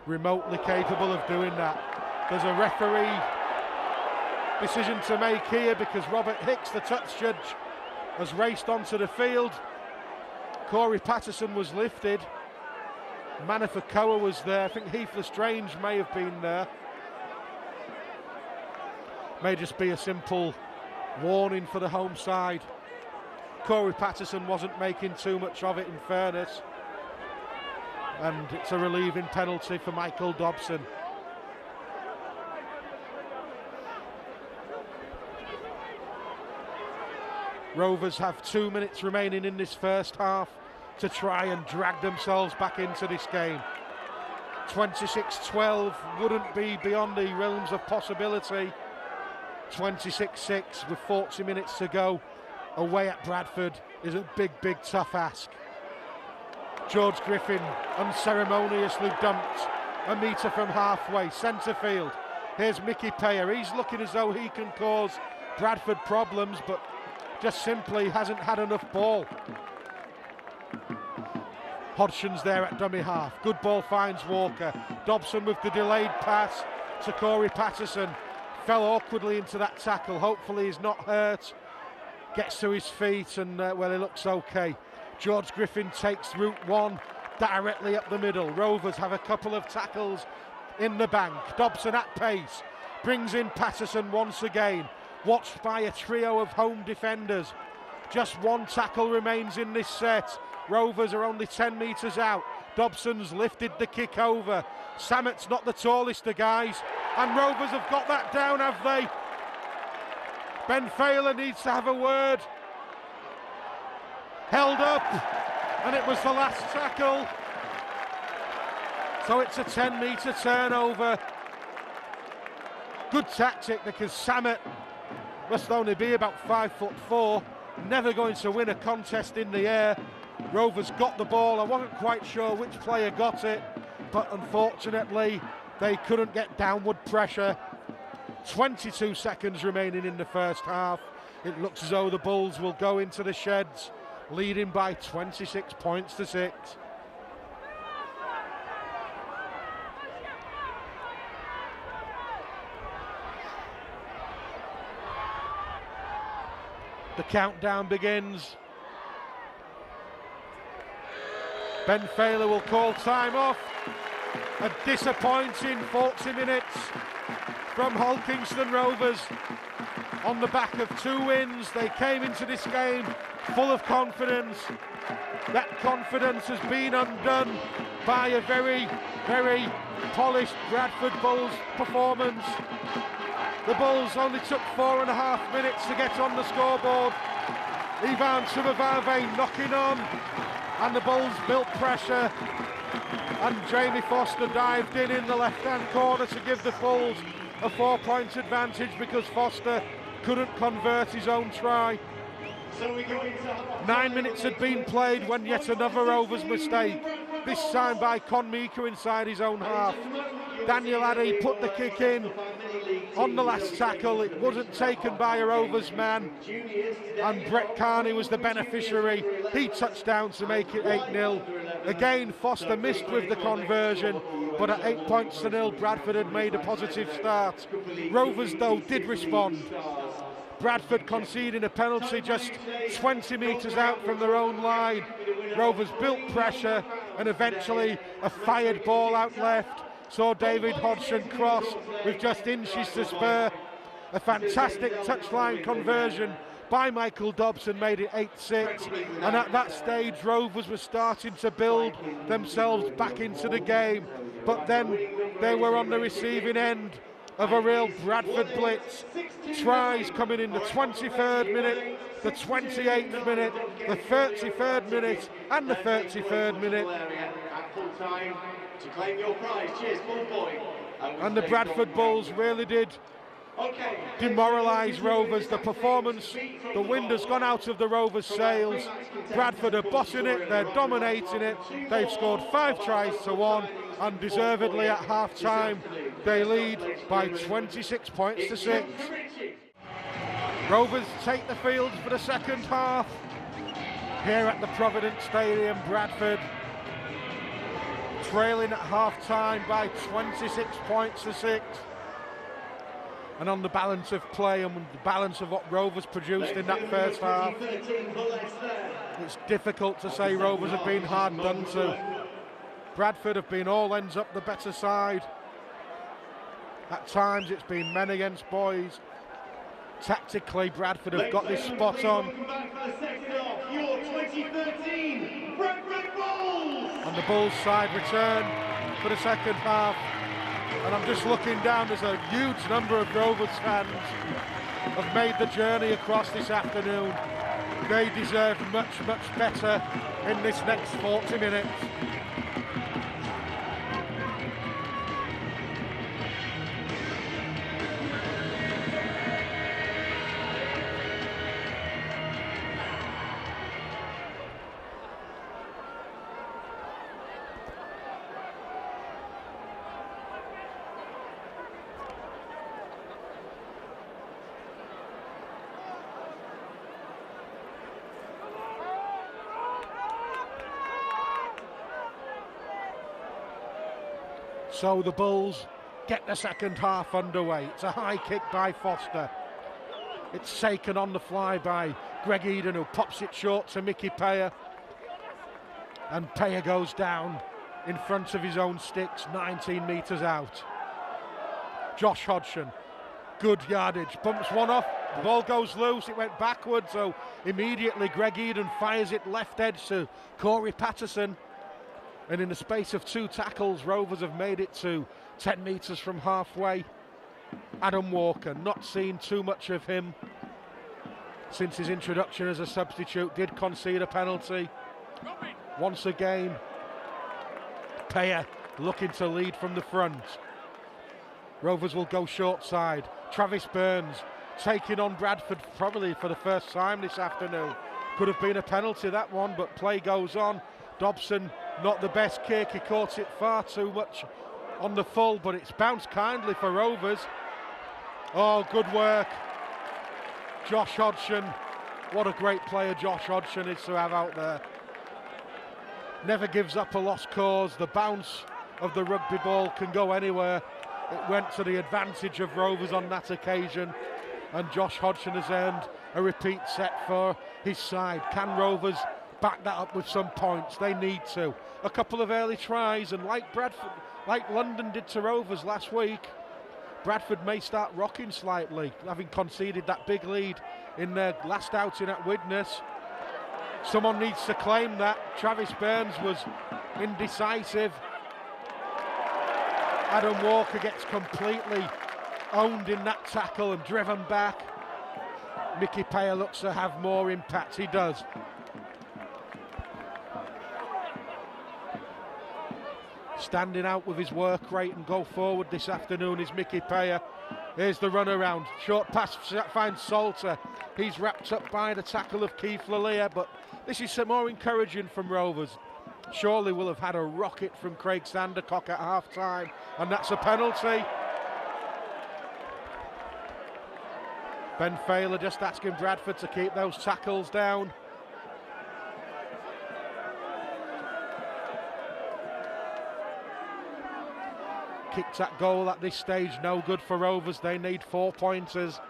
remotely capable of doing that. There's a referee decision to make here, because Robert Hicks, the touch judge, has raced onto the field. Corey Patterson was lifted. Manafakawa was there. I think Heath Lestrange may have been there. May just be a simple warning for the home side. Corey Patterson wasn't making too much of it, in fairness. And it's a relieving penalty for Michael Dobson. Rovers have 2 minutes remaining in this first half to try and drag themselves back into this game. 26-12 wouldn't be beyond the realms of possibility. 26-6 with 40 minutes to go away at Bradford is a big, big tough ask. George Griffin unceremoniously dumped a metre from halfway, centre field. Here's Mickey Payer. He's looking as though he can cause Bradford problems, but just simply hasn't had enough ball. Hodgson's there at dummy half. Good ball finds Walker. Dobson with the delayed pass to Corey Patterson. Fell awkwardly into that tackle. Hopefully he's not hurt. Gets to his feet and, well, he looks okay. George Griffin takes route 1 directly up the middle. Rovers have a couple of tackles in the bank. Dobson at pace. Brings in Patterson once again. Watched by a trio of home defenders. Just 1 tackle remains in this set. Rovers are only 10 metres out. Dobson's lifted the kick over. Samet's not the tallest of guys. And Rovers have got that down, have they? Ben Failer needs to have a word. Held up. And it was the last tackle. So it's a 10-metre turnover. Good tactic, because Samet must only be about 5'4", never going to win a contest in the air. Rovers got the ball. I wasn't quite sure which player got it, but unfortunately they couldn't get downward pressure. 22 seconds remaining in the first half. It looks as though the Bulls will go into the sheds leading by 26 points to 6. The countdown begins. Ben Failer will call time off. A disappointing 40 minutes from Hull Kingston Rovers. On the back of 2 wins, they came into this game full of confidence. That confidence has been undone by a very, very polished Bradford Bulls performance. The Bulls only took 4.5 minutes to get on the scoreboard. Ivan Tumavave knocking on, and the Bulls built pressure, and Jamie Foster dived in the left-hand corner to give the Bulls a 4-point advantage because Foster couldn't convert his own try. 9 minutes had been played when yet another Rovers mistake, this time by Con Mika inside his own half. Daniel Addy put the kick in on the last tackle. It wasn't taken by a Rovers man, and Brett Carney was the beneficiary. He touched down to make it 8-0. Again, Foster missed with the conversion, but at 8-0, Bradford had made a positive start. Rovers, though, did respond. Bradford conceding a penalty just 20 metres out from their own line. Rovers built pressure, and eventually a fired ball out left saw David Hodgson cross with just inches to spare. A fantastic touchline conversion by Michael Dobson made it 8-6, and at that stage Rovers were starting to build themselves back into the game, but then they were on the receiving end of a real Bradford blitz. Tries coming in the 23rd minute, the 28th minute, the 33rd minute and the 33rd minute. And the Bradford Bulls really did demoralise Rovers. The performance, the wind has gone out of the Rovers' sails. Bradford are bossing it, they're dominating it. They've scored 5 tries to 1, and deservedly at half time they lead by 26 points to 6. Rovers take the field for the second half here at the Providence Stadium. Bradford trailing at half time by 26 points to 6. And on the balance of play and the balance of what Rovers produced in that first half, it's difficult to say Rovers have been hard done to. Bradford have been all ends up the better side. At times it's been men against boys. Tactically, Bradford have got this spot on. And the Bulls side return for the second half. And I'm just looking down, there's a huge number of Rovers fans have made the journey across this afternoon. They deserve much, much better in this next 40 minutes. So the Bulls get the second half underway. It's a high kick by Foster. It's taken on the fly by Greg Eden, who pops it short to Mickey Payer. And Payer goes down in front of his own sticks, 19 metres out. Josh Hodgson, good yardage, bumps one off, the ball goes loose, it went backwards, so immediately Greg Eden fires it left edge to Corey Patterson. And in the space of 2 tackles, Rovers have made it to 10 metres from halfway. Adam Walker, not seen too much of him since his introduction as a substitute, did concede a penalty. Once again, Payer looking to lead from the front. Rovers will go short side. Travis Burns taking on Bradford probably for the first time this afternoon. Could have been a penalty, that one, but play goes on. Dobson, not the best kick, he caught it far too much on the full, but it's bounced kindly for Rovers. Oh, good work. Josh Hodgson, what a great player Josh Hodgson is to have out there. Never gives up a lost cause. The bounce of the rugby ball can go anywhere. It went to the advantage of Rovers on that occasion, and Josh Hodgson has earned a repeat set for his side. Can Rovers back that up with some points? They need to. A couple of early tries, and like Bradford, like London did to Rovers last week, Bradford may start rocking slightly, having conceded that big lead in their last outing at Widnes. Someone needs to claim that. Travis Burns was indecisive. Adam Walker gets completely owned in that tackle and driven back. Mickey Payer looks to have more impact. He does. Standing out with his work rate and go forward this afternoon is Mickey Payer. Here's the run around. Short pass finds Salter. He's wrapped up by the tackle of Keith Lalia, but this is some more encouraging from Rovers. Surely will have had a rocket from Craig Sandercock at half time, and that's a penalty. Ben Failer just asking Bradford to keep those tackles down. Kicked at goal at this stage, no good for Rovers. They need 4 pointers.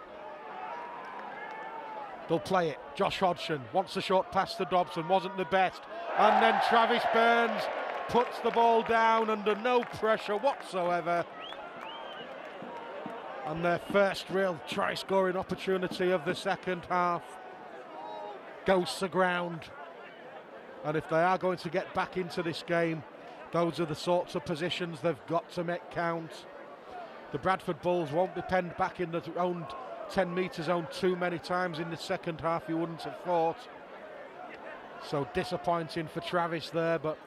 They'll play it. Josh Hodgson wants a short pass to Dobson, wasn't the best. And then Travis Burns puts the ball down under no pressure whatsoever. And their first real try-scoring opportunity of the second half goes to ground. And if they are going to get back into this game, those are the sorts of positions they've got to make count. The Bradford Bulls won't be penned back in the own 10-metre zone too many times in the second half, you wouldn't have thought. So disappointing for Travis there, but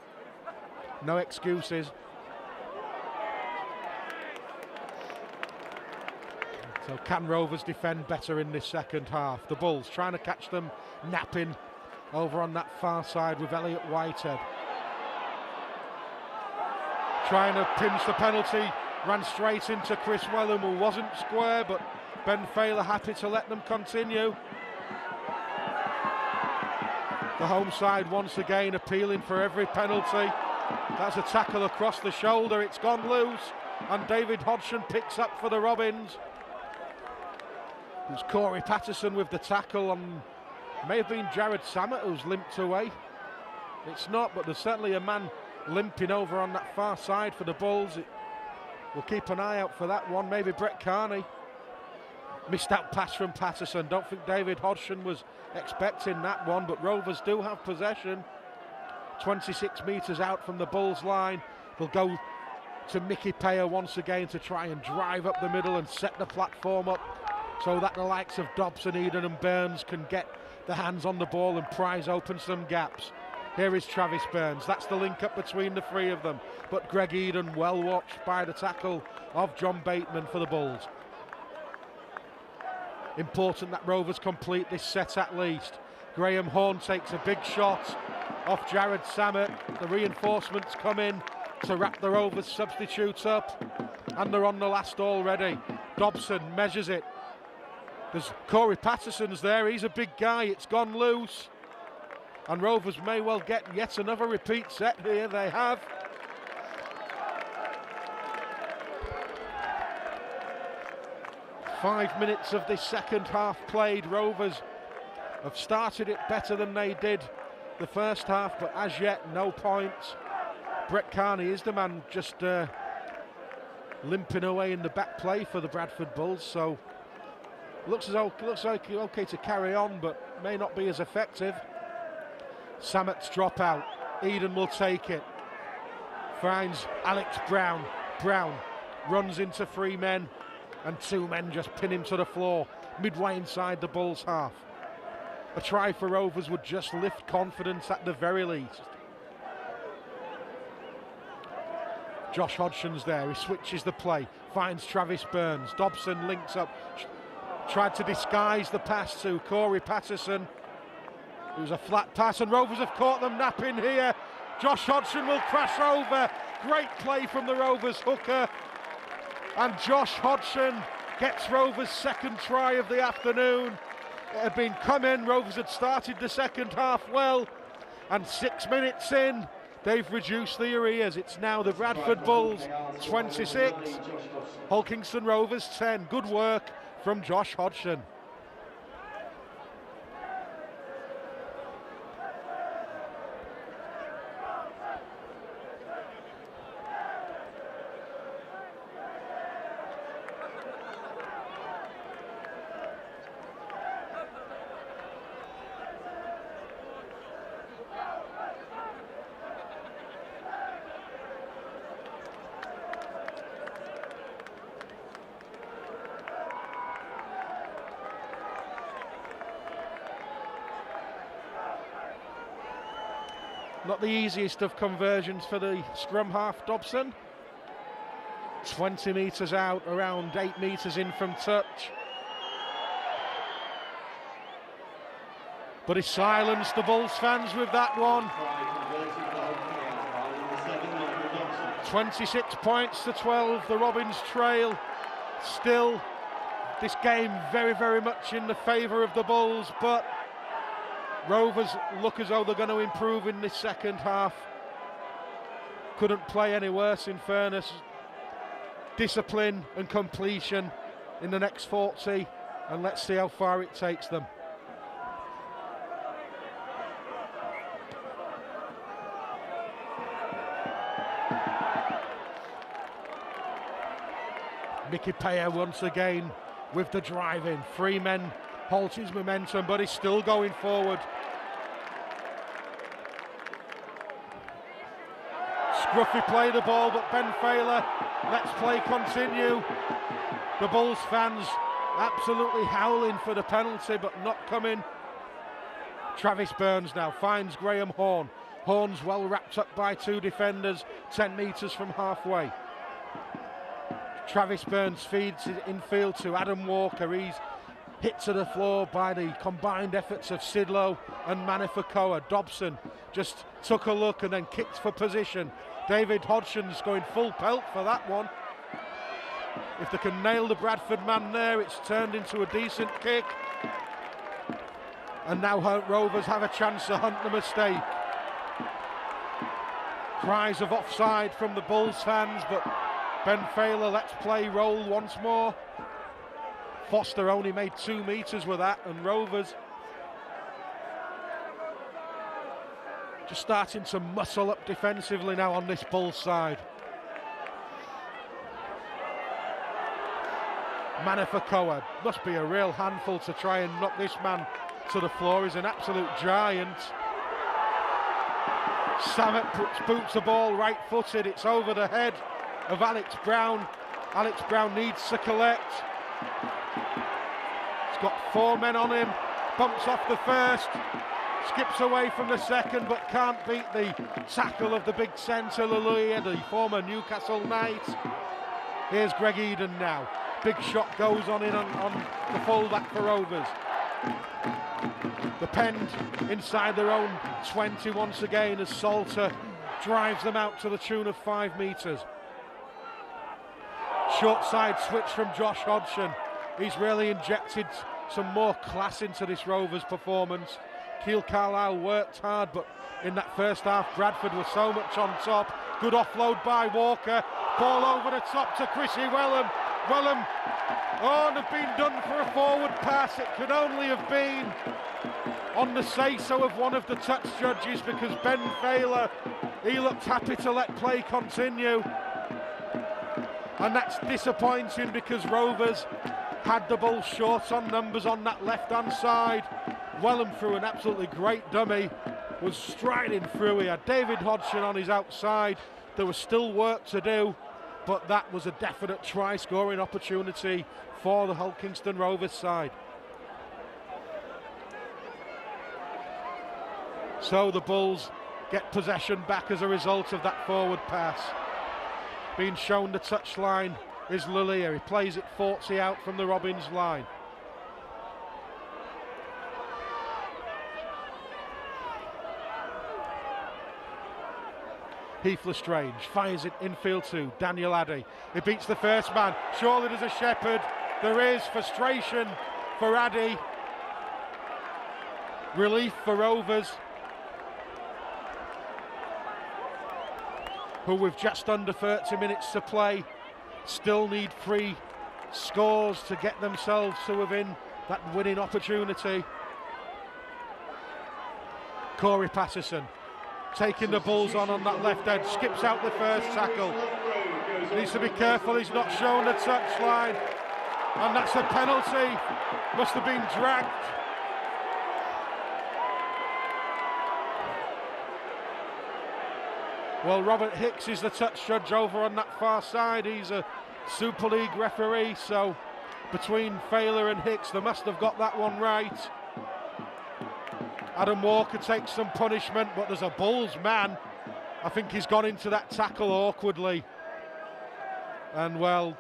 no excuses. So can Rovers defend better in this second half? The Bulls trying to catch them napping over on that far side with Elliot Whitehead. Trying to pinch the penalty, ran straight into Chris Wellham, who wasn't square, but Ben Failer happy to let them continue. The home side once again appealing for every penalty. That's a tackle across the shoulder, it's gone loose, and David Hodgson picks up for the Robins. It was Corey Patterson with the tackle, and may have been Jared Samet who's limped away. It's not, but there's certainly a man limping over on that far side for the Bulls. We'll keep an eye out for that one. Maybe Brett Carney. Missed out pass from Patterson. Don't think David Hodgson was expecting that one, but Rovers do have possession. 26 metres out from the Bulls line. They'll go to Mickey Payer once again to try and drive up the middle and set the platform up so that the likes of Dobson, Eden and Burns can get their hands on the ball and prise open some gaps. Here is Travis Burns. That's the link up between the three of them. But Greg Eden well watched by the tackle of John Bateman for the Bulls. Important that Rovers complete this set at least. Graham Horn takes a big shot off Jared Samet. The reinforcements come in to wrap the Rovers substitutes up, and they're on the last already. Dobson measures it. There's Corey Patterson's there. He's a big guy. It's gone loose. And Rovers may well get yet another repeat set here. They have. Five minutes of this second half played. Rovers have started it better than they did the first half, but as yet no points. Brett Carney is the man just limping away in the back play for the Bradford Bulls, so looks like okay to carry on, but may not be as effective. Samet's drop out. Eden will take it. Finds Alex Brown. Brown runs into three men, and two men just pin him to the floor midway inside the Bulls' half. A try for Rovers would just lift confidence at the very least. Josh Hodgson's there. He switches the play. Finds Travis Burns. Dobson links up. Tried to disguise the pass to Corey Patterson. It was a flat pass, and Rovers have caught them napping here. Josh Hodgson will crash over. Great play from the Rovers hooker. And Josh Hodgson gets Rovers' second try of the afternoon. It had been come in. Rovers had started the second half well. And 6 minutes in, they've reduced the arrears. It's now the Bradford Bulls 26, Hulkingston Rovers 10. Good work from Josh Hodgson. Not the easiest of conversions for the scrum half, Dobson. 20 metres out, around 8 metres in from touch. But he silenced the Bulls fans with that one. 26 points to 12, the Robins trail. Still, this game very, very much in the favour of the Bulls, but Rovers look as though they're going to improve in this second half. Couldn't play any worse, in fairness. Discipline and completion in the next 40, and let's see how far it takes them. Mickey Payer once again with the drive in. 3 men halt his momentum, but he's still going forward. Scruffy play the ball, but Ben Failer lets play continue. The Bulls fans absolutely howling for the penalty, but not coming. Travis Burns now finds Graham Horn. Horn's well wrapped up by 2 defenders, 10 metres from halfway. Travis Burns feeds it infield to Adam Walker. He's hit to the floor by the combined efforts of Sidlow and Manifakoa. Dobson just took a look and then kicked for position. David Hodgson's going full pelt for that one. If they can nail the Bradford man there, it's turned into a decent kick. And now Rovers have a chance to hunt the mistake. Cries of offside from the Bulls fans, but Ben Failer lets play roll once more. Foster only made 2 metres with that, and Rovers just starting to muscle up defensively now on this Bulls side. Manifakoa must be a real handful to try and knock this man to the floor. He's an absolute giant. Samet boots the ball right-footed. It's over the head of Alex Brown. Alex Brown needs to collect. He's got 4 men on him. Bumps off the first. Skips away from the second, but can't beat the tackle of the big centre, Luluia, the former Newcastle Knight. Here's Greg Eden now. Big shot goes on the fullback for Rovers. The Pend inside their own 20 once again as Salter drives them out to the tune of 5 metres. Short side switch from Josh Hodgson. He's really injected some more class into this Rovers performance. Keil Carlisle worked hard, but in that first half Bradford was so much on top. Good offload by Walker. Ball over the top to Chrissy Wellham. Wellham, and have been done for a forward pass. It could only have been on the say-so of one of the touch judges, because Ben Failer, he looked happy to let play continue. And that's disappointing because Rovers had the ball short on numbers on that left-hand side. Wellham, through an absolutely great dummy, was striding through. He had David Hodgson on his outside. There was still work to do, but that was a definite try-scoring opportunity for the Hull Kingston Rovers side. So the Bulls get possession back as a result of that forward pass. Being shown the touchline is Lullier. He plays it 40 out from the Robins line. Heath Lestrange fires it infield to Daniel Addy. He beats the first man. Surely there's a Shepherd. There is frustration for Addy. Relief for Rovers, who with just under 30 minutes to play still need 3 scores to get themselves to within that winning opportunity. Corey Patterson taking the Bulls on that left edge, skips out the first tackle. Needs to be careful, he's not shown the touchline, and that's a penalty. Must have been dragged. Well, Robert Hicks is the touch judge over on that far side. He's a Super League referee, so between Failer and Hicks, they must have got that one right. Adam Walker takes some punishment, but there's a Bulls man. I think he's gone into that tackle awkwardly. And well,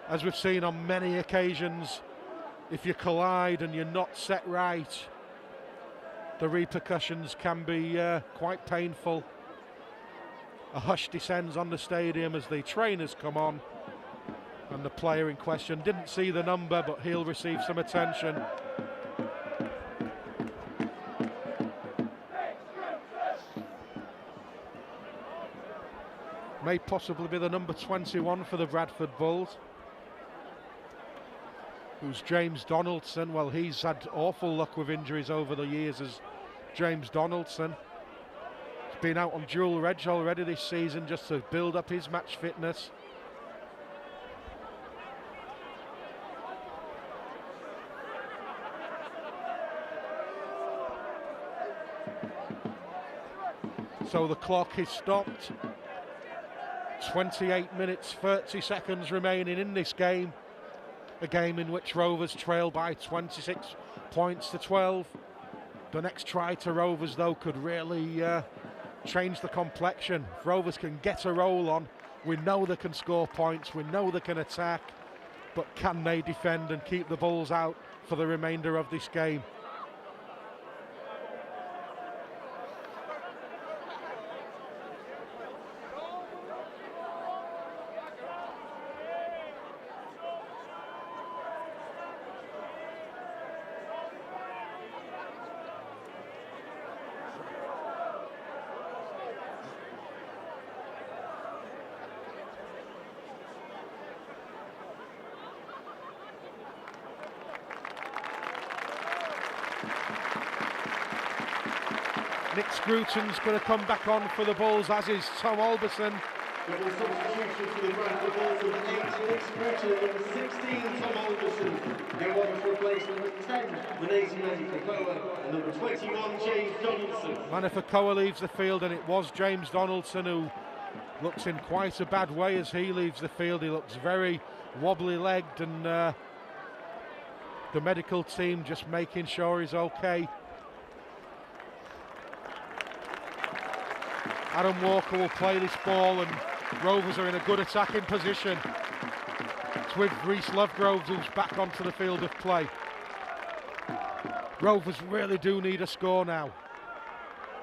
as we've seen on many occasions, if you collide and you're not set right, the repercussions can be quite painful. A hush descends on the stadium as the trainers come on, and the player in question didn't see the number, but he'll receive some attention. May possibly be the number 21 for the Bradford Bulls, who's James Donaldson. Well, he's had awful luck with injuries over the years as James Donaldson. He's been out on dual reg already this season just to build up his match fitness. So the clock is stopped. 28 minutes, 30 seconds remaining in this game. A game in which Rovers trail by 26 points to 12. The next try to Rovers, though, could really change the complexion. If Rovers can get a roll on, we know they can score points, we know they can attack, but can they defend and keep the Bulls out for the remainder of this game? Nick Scruton's going to come back on for the Bulls, as is Tom Alberson. Double substitution for the Bradford Bulls with 8 Nick Scruton, number 16 Tom Alberson. Then one to replace number 10 Manesi Manifakoa and number 21 James Donaldson. Manifakoa leaves the field, and it was James Donaldson who looks in quite a bad way as he leaves the field. He looks very wobbly-legged, and the medical team just making sure he's okay. Adam Walker will play this ball, and Rovers are in a good attacking position. It's with Reese Lovegrove who's back onto the field of play. Rovers really do need a score now.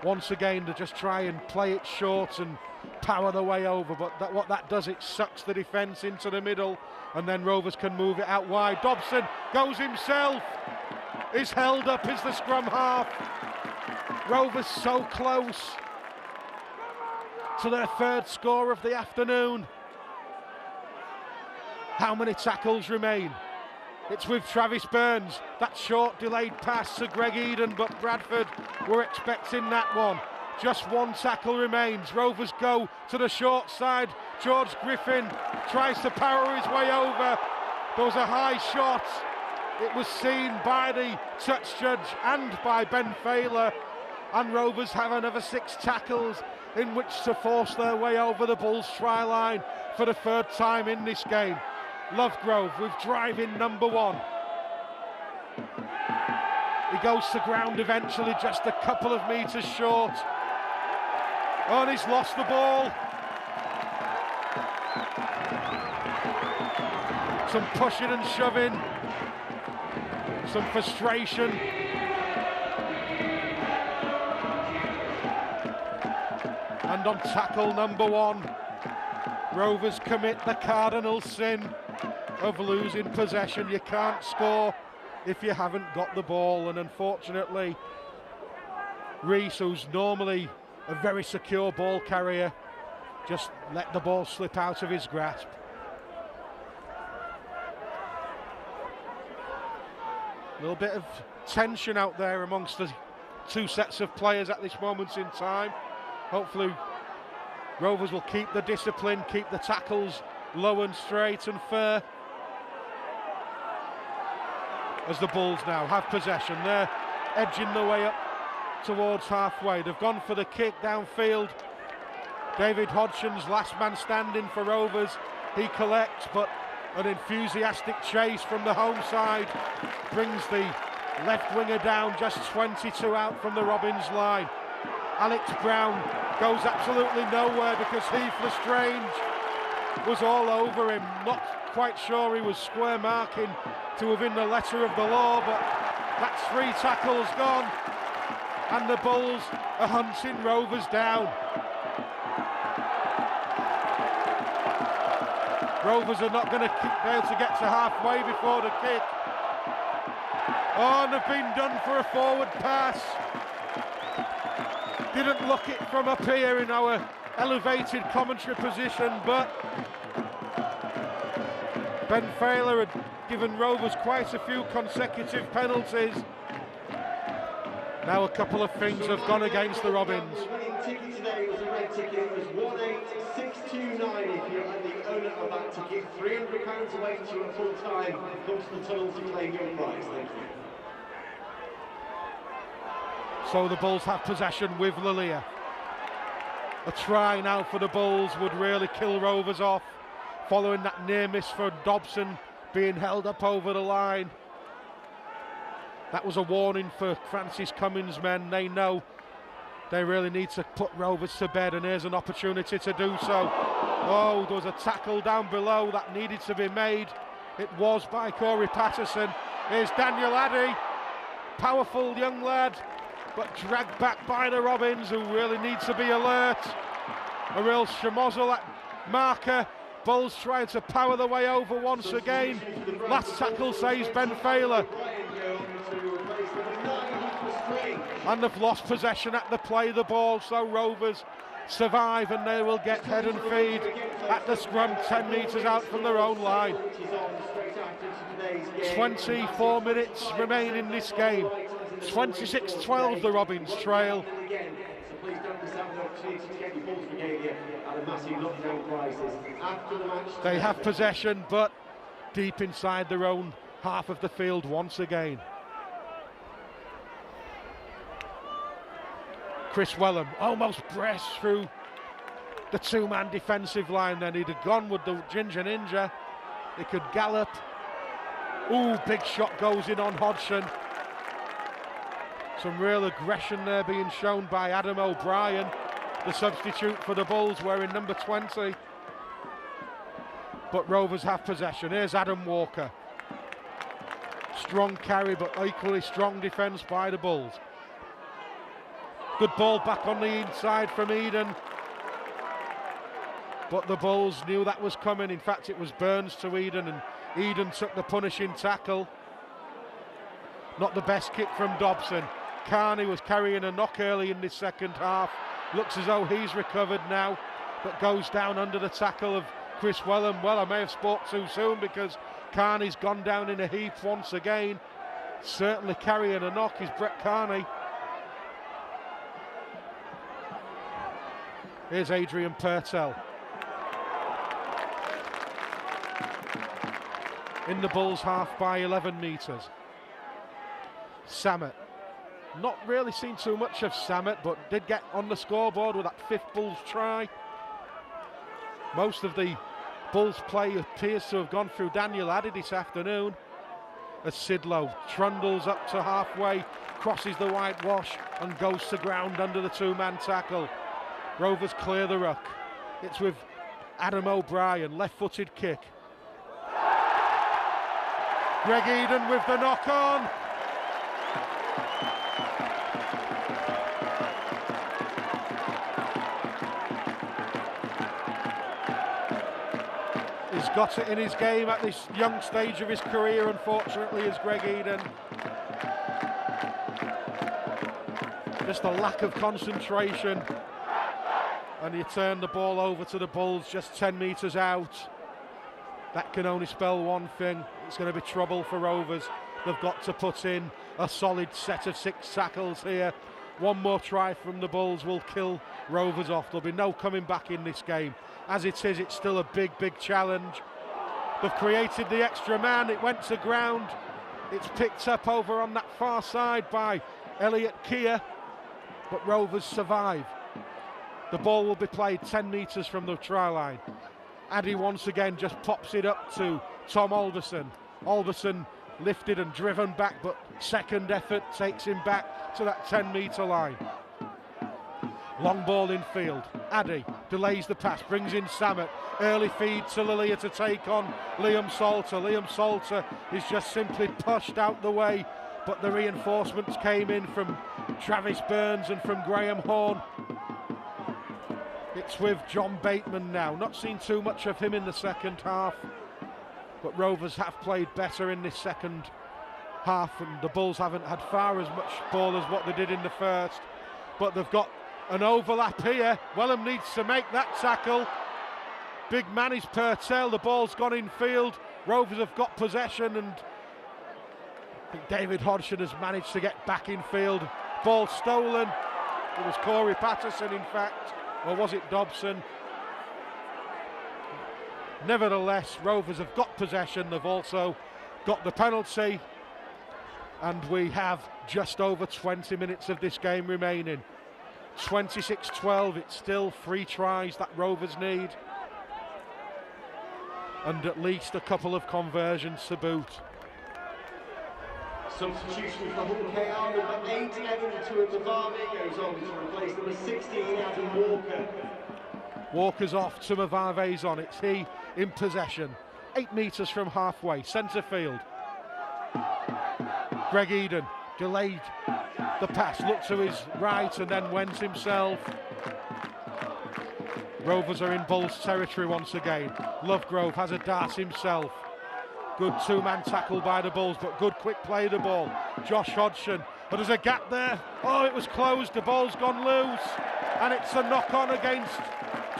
Once again, to just try and play it short and power the way over, but what that does, it sucks the defence into the middle, and then Rovers can move it out wide. Dobson goes himself, is held up as the scrum half. Rovers so close to their third score of the afternoon. How many tackles remain? It's with Travis Burns. That short delayed pass to Greg Eden, but Bradford were expecting that one. Just one tackle remains. Rovers go to the short side. George Griffin tries to power his way over. There was a high shot. It was seen by the touch judge and by Ben Failer, and Rovers have another 6 tackles in which to force their way over the Bulls try line for the third time in this game. Lovegrove with driving number 1. He goes to ground eventually, just a couple of metres short. Oh, and he's lost the ball. Some pushing and shoving, some frustration. And on tackle number 1, Rovers commit the cardinal sin of losing possession. You can't score if you haven't got the ball, and unfortunately Reese, who's normally a very secure ball carrier, just let the ball slip out of his grasp. A little bit of tension out there amongst the 2 sets of players at this moment in time. Hopefully Rovers will keep the discipline, keep the tackles low and straight and fair. As the Bulls now have possession, they're edging the way up towards halfway. They've gone for the kick downfield. David Hodgson's last man standing for Rovers. He collects, but an enthusiastic chase from the home side brings the Left winger down, just 22 out from the Robins line. Alex Brown goes absolutely nowhere because Heath Lestrange was all over him. Not quite sure he was square marking to within the letter of the law, but that's 3 tackles gone, and the Bulls are hunting Rovers down. Rovers are not going to be able to get to halfway before the kick. Oh, and they've been done for a forward pass. Didn't look it from up here in our elevated commentary position, but Ben Failer had given Rovers quite a few consecutive penalties. Now a couple of things have gone against the Robins. The winning ticket today was a red ticket. It was 18629. If you're the owner of that ticket, £300 away to you at full time. Come to the tunnel to claim your prize. Thank you. So the Bulls have possession with Lilia. A try now for the Bulls would really kill Rovers off, following that near miss for Dobson being held up over the line. That was a warning for Francis Cummins' men. They know they really need to put Rovers to bed, and here's an opportunity to do so. Oh, there was a tackle down below that needed to be made. It was by Corey Patterson. Here's Daniel Addy, powerful young lad, but dragged back by the Robins, who really need to be alert. A real schmozzle at marker. Bulls trying to power the way over once again. Last tackle saves Ben Failer. And they've lost possession at the play of the ball, so Rovers survive, and they will get head and feed at the scrum 10 metres out from their own line. 24 minutes remain in this game. 26-12 the Robins trail. They have possession, but deep inside their own half of the field once again. Chris Wellham almost breasts through the 2-man defensive line then. He'd have gone with the Ginger Ninja. He could gallop. Ooh, big shot goes in on Hodgson. Some real aggression there being shown by Adam O'Brien, the substitute for the Bulls, wearing number 20. But Rovers have possession. Here's Adam Walker. Strong carry, but equally strong defence by the Bulls. Good ball back on the inside from Eden. But the Bulls knew that was coming. In fact, it was Burns to Eden, and Eden took the punishing tackle. Not the best kick from Dobson. Carney was carrying a knock early in this second half. Looks as though he's recovered now, but goes down under the tackle of Chris Wellham. Well, I may have spoke too soon, because Carney's gone down in a heap once again. Certainly carrying a knock is Brett Carney. Here's Adrian Purtell. In the Bulls half by 11 metres. Samet. Not really seen too much of Samet, but did get on the scoreboard with that 5th Bulls try. Most of the Bulls play appears to have gone through Daniel Addy this afternoon, as Sidlow trundles up to halfway, crosses the whitewash and goes to ground under the 2-man tackle. Rovers clear the ruck. It's with Adam O'Brien, left-footed kick. Greg Eden with the knock on. He's got it in his game at this young stage of his career, unfortunately, is Greg Eden. Just a lack of concentration. And you turn the ball over to the Bulls just 10 metres out. That can only spell one thing. It's going to be trouble for Rovers. They've got to put in a solid set of 6 tackles here. One more try from the Bulls will kill Rovers off. There'll be no coming back in this game. As it is, it's still a big, big challenge. They've created the extra man. It went to ground. It's picked up over on that far side by Elliot Keir. But Rovers survive. The ball will be played 10 metres from the try line. Addy once again just pops it up to Tom Alderson. Alderson lifted and driven back, but second effort takes him back to that 10-metre line. Long ball in field. Addy delays the pass, brings in Samet. Early feed to Lilia to take on Liam Salter. Liam Salter is just simply pushed out the way, but the reinforcements came in from Travis Burns and from Graham Horn. It's with John Bateman now. Not seen too much of him in the second half, but Rovers have played better in this second half, and the Bulls haven't had far as much ball as what they did in the first. But they've got an overlap here. Wellham needs to make that tackle. Big man is Purtell. The ball's gone in field. Rovers have got possession, and I think David Hodgson has managed to get back in field. Ball stolen. It was Corey Patterson, in fact, or was it Dobson? Nevertheless, Rovers have got possession. They've also got the penalty, and we have just over 20 minutes of this game remaining. 26-12, it's still 3 tries that Rovers need, and at least a couple of conversions to boot. Substitution for Hull KR, number 8, Evan Tuamavave goes on to replace number 16, Adam Walker. Walker's off, Tuamavave's on, it's he in possession. 8 metres from halfway, centre field. Greg Eden delayed the pass, looked to his right and then went himself. Rovers are in Bulls territory once again. Lovegrove has a dart himself. Good 2-man tackle by the Bulls, but good quick play of the ball. Josh Hodgson, but there's a gap there. Oh, it was closed, the ball's gone loose, and it's a knock-on against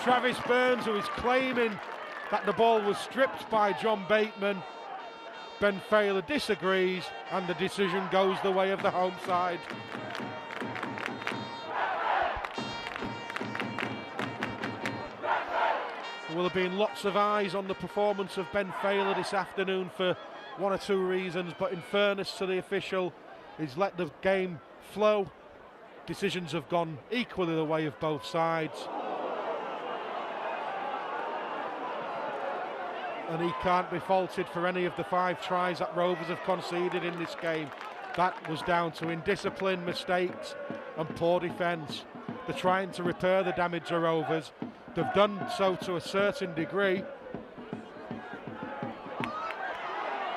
Travis Burns, who is claiming that the ball was stripped by John Bateman. Ben Failer disagrees, and the decision goes the way of the home side. There will have been lots of eyes on the performance of Ben Failer this afternoon for one or two reasons, but in fairness to the official, he's let the game flow. Decisions have gone equally the way of both sides, and he can't be faulted for any of the 5 tries that Rovers have conceded in this game. That was down to indiscipline, mistakes and poor defence. They're trying to repair the damage of Rovers. They've done so to a certain degree.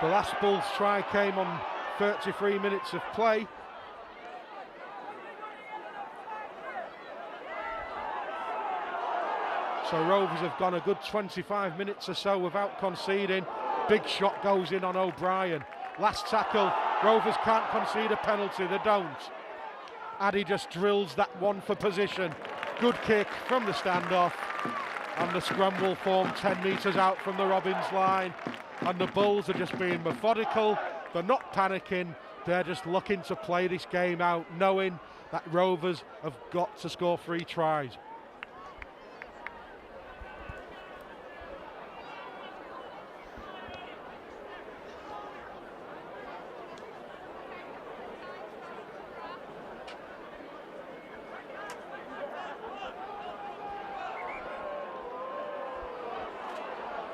The last Bulls try came on 33 minutes of play. So Rovers have gone a good 25 minutes or so without conceding. Big shot goes in on O'Brien. Last tackle, Rovers can't concede a penalty, they don't. Addy just drills that one for position. Good kick from the standoff, and the scrum will form 10 metres out from the Robins line. And the Bulls are just being methodical, they're not panicking, they're just looking to play this game out, knowing that Rovers have got to score 3 tries.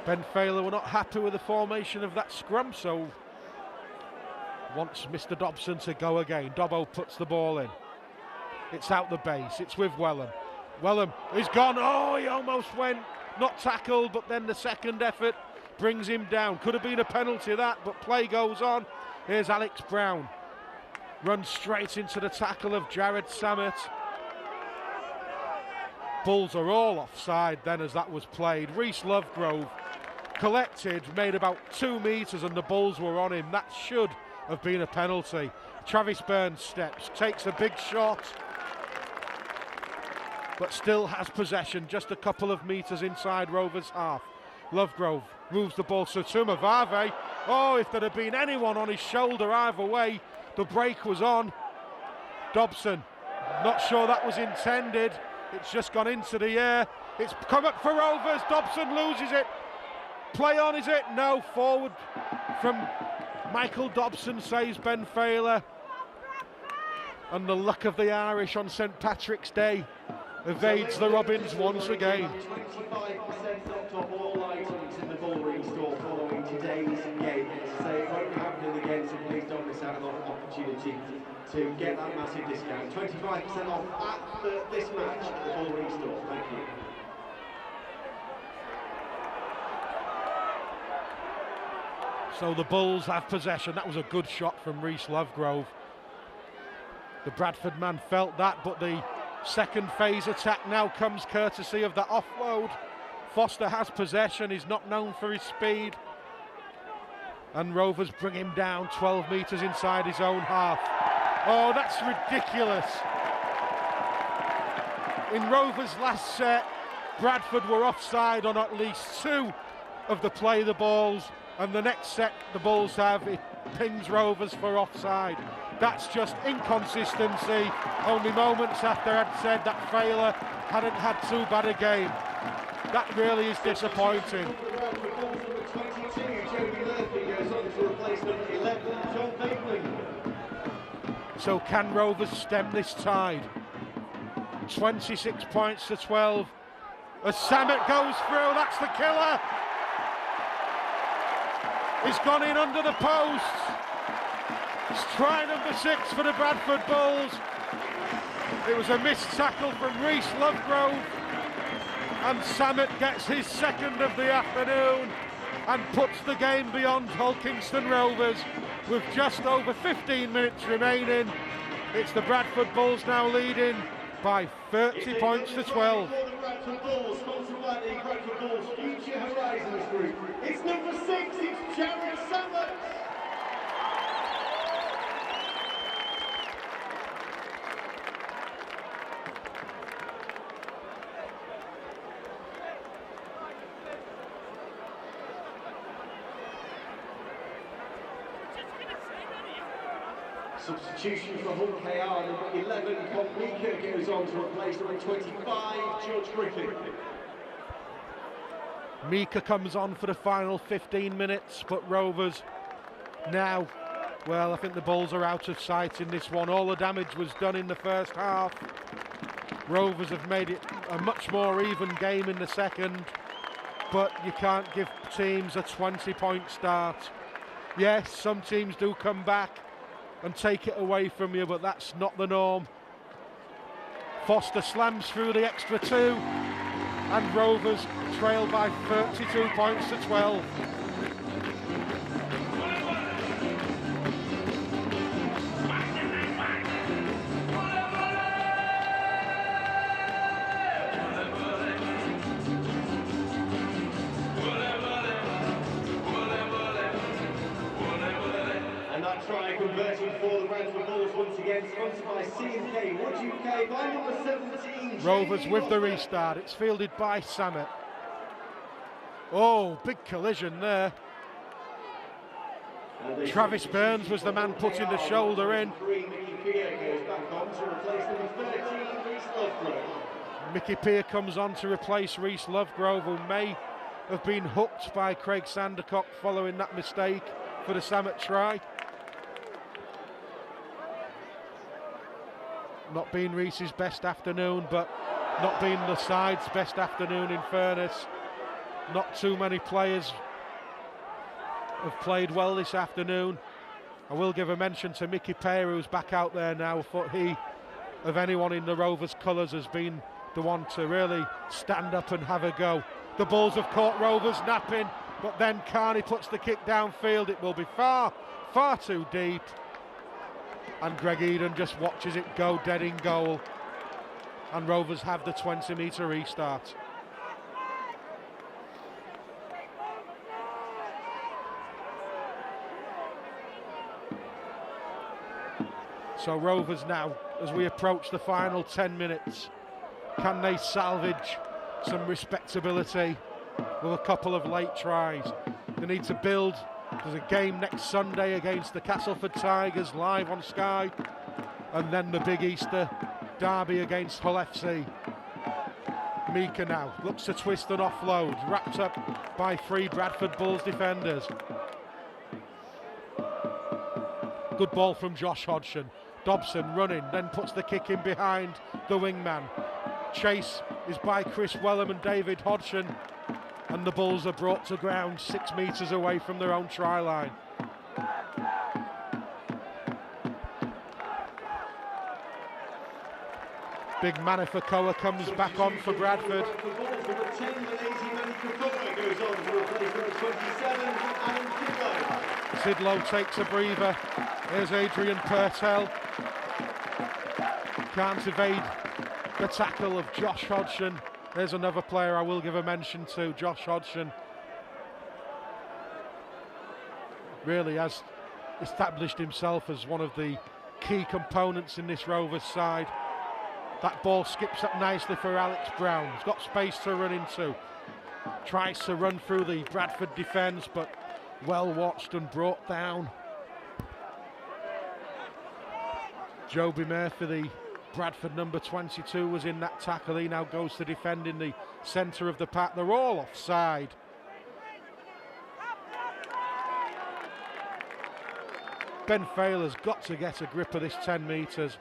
Ben Failer were not happy with the formation of that scrum, so wants Mr. Dobson to go again. Dobbo puts the ball in. It's out the base, it's with Wellham. Wellham is gone, oh, he almost went, not tackled, but then the second effort brings him down. Could have been a penalty that, but play goes on. Here's Alex Brown. Runs straight into the tackle of Jared Samet. Bulls are all offside then as that was played. Reese Lovegrove collected, made about 2 metres and the Bulls were on him. That should have been a penalty. Travis Burns steps, takes a big shot, but still has possession just a couple of metres inside Rovers' half. Lovegrove moves the ball to Tuamavave. Oh, if there had been anyone on his shoulder either way, the break was on. Dobson, not sure that was intended. It's just gone into the air. It's come up for Rovers. Dobson loses it. Play on, is it? No, forward from Michael Dobson, saves Ben Failer. And the luck of the Irish on St Patrick's Day evades the Robins once again. 25% off all items in the Bullring store following today's game. So it won't happen in again, so please don't miss out on the opportunity to get that massive discount. 25% off at this match at the Bullring store. Thank you. So the Bulls have possession. That was a good shot from Reese Lovegrove. The Bradford man felt that, but the second phase attack now comes courtesy of the offload. Foster has possession. He's not known for his speed. And Rovers bring him down 12 metres inside his own half. Oh, that's ridiculous. In Rovers' last set, Bradford were offside on at least 2 of the play the balls, and the next set the Bulls have, it pings Rovers for offside. That's just inconsistency. Only moments after I'd said that Failer hadn't had too bad a game. That really is disappointing. So can Rovers stem this tide? 26 points to 12. As Samet goes through, that's the killer. He's gone in under the posts. It's try number 6 for the Bradford Bulls. It was a missed tackle from Reese Lovegrove, and Samet gets his second of the afternoon and puts the game beyond Hull Kingston Rovers with just over 15 minutes remaining. It's the Bradford Bulls now leading by 30 points to 12. It's number 6, it's Jared Samet. Substitution for Hull KR, number 11, Mika goes on to replace number 25, George Griffin. Mika comes on for the final 15 minutes, but Rovers now, well, I think the Bulls are out of sight in this one. All the damage was done in the first half. Rovers have made it a much more even game in the second, but you can't give teams a 20-point start. Yes, some teams do come back and take it away from you, but that's not the norm. Foster slams through the extra 2, and Rovers trail by 32 points to 12. Try converting for the Bradford Bulls once again, sponsored by C&K Wood UK by number 17. Rovers with the restart. It's fielded by Samet. Oh, big collision there. Travis Burns was the man putting the shoulder in. Mickey Peer comes on to replace Reese Lovegrove, who may have been hooked by Craig Sandercock following that mistake for the Samet try. Not been Reese's best afternoon, but not been the side's best afternoon in fairness. Not too many players have played well this afternoon. I will give a mention to Mickey Pear, who's back out there now. For he, of anyone in the Rovers colours, has been the one to really stand up and have a go. The Bulls have caught Rovers napping, but then Carney puts the kick downfield. It will be far, far too deep. And Greg Eden just watches it go dead in goal. And Rovers have the 20-metre restart. So Rovers now, as we approach the final 10 minutes, can they salvage some respectability with a couple of late tries? They need to build. There's a game next Sunday against the Castleford Tigers live on Sky, and then the big Easter derby against Hull FC. Mika now looks to twist and offload, wrapped up by 3 Bradford Bulls defenders. Good ball from Josh Hodgson. Dobson running, then puts the kick in behind the wingman. Chase is by Chris Wellham and David Hodgson, and the Bulls are brought to ground 6 metres away from their own try line. Big Manifakoa comes back on for Bradford. Sidlow takes a breather. Here's Adrian Purtell. Can't evade the tackle of Josh Hodgson. There's another player I will give a mention to, Josh Hodgson. Really has established himself as one of the key components in this Rovers side. That ball skips up nicely for Alex Brown. He's got space to run into. Tries to run through the Bradford defence, but well watched and brought down. Joby Murphy, the Bradford number 22, was in that tackle. He now goes to defend in the centre of the pack. They're all offside. Ben Failer's got to get a grip of this 10 metres.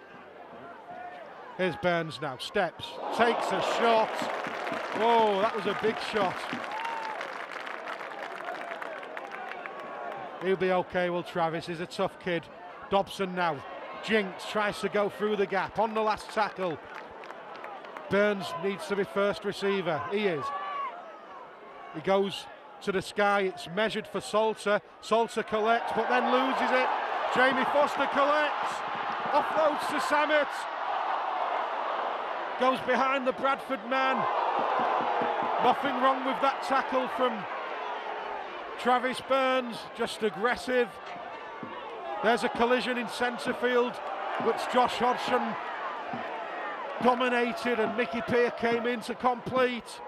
Here's Burns now, steps, takes a shot. Oh, that was a big shot. He'll be okay, well, Travis is a tough kid. Dobson now, Jinks tries to go through the gap on the last tackle. Burns needs to be first receiver, he is. He goes to the sky, it's measured for Salter. Salter collects, but then loses it. Jamie Foster collects, offloads to Samet. Goes behind the Bradford man. Nothing wrong with that tackle from Travis Burns, just aggressive. There's a collision in centre field, which Josh Hodgson dominated and Mickey Peer came in to complete.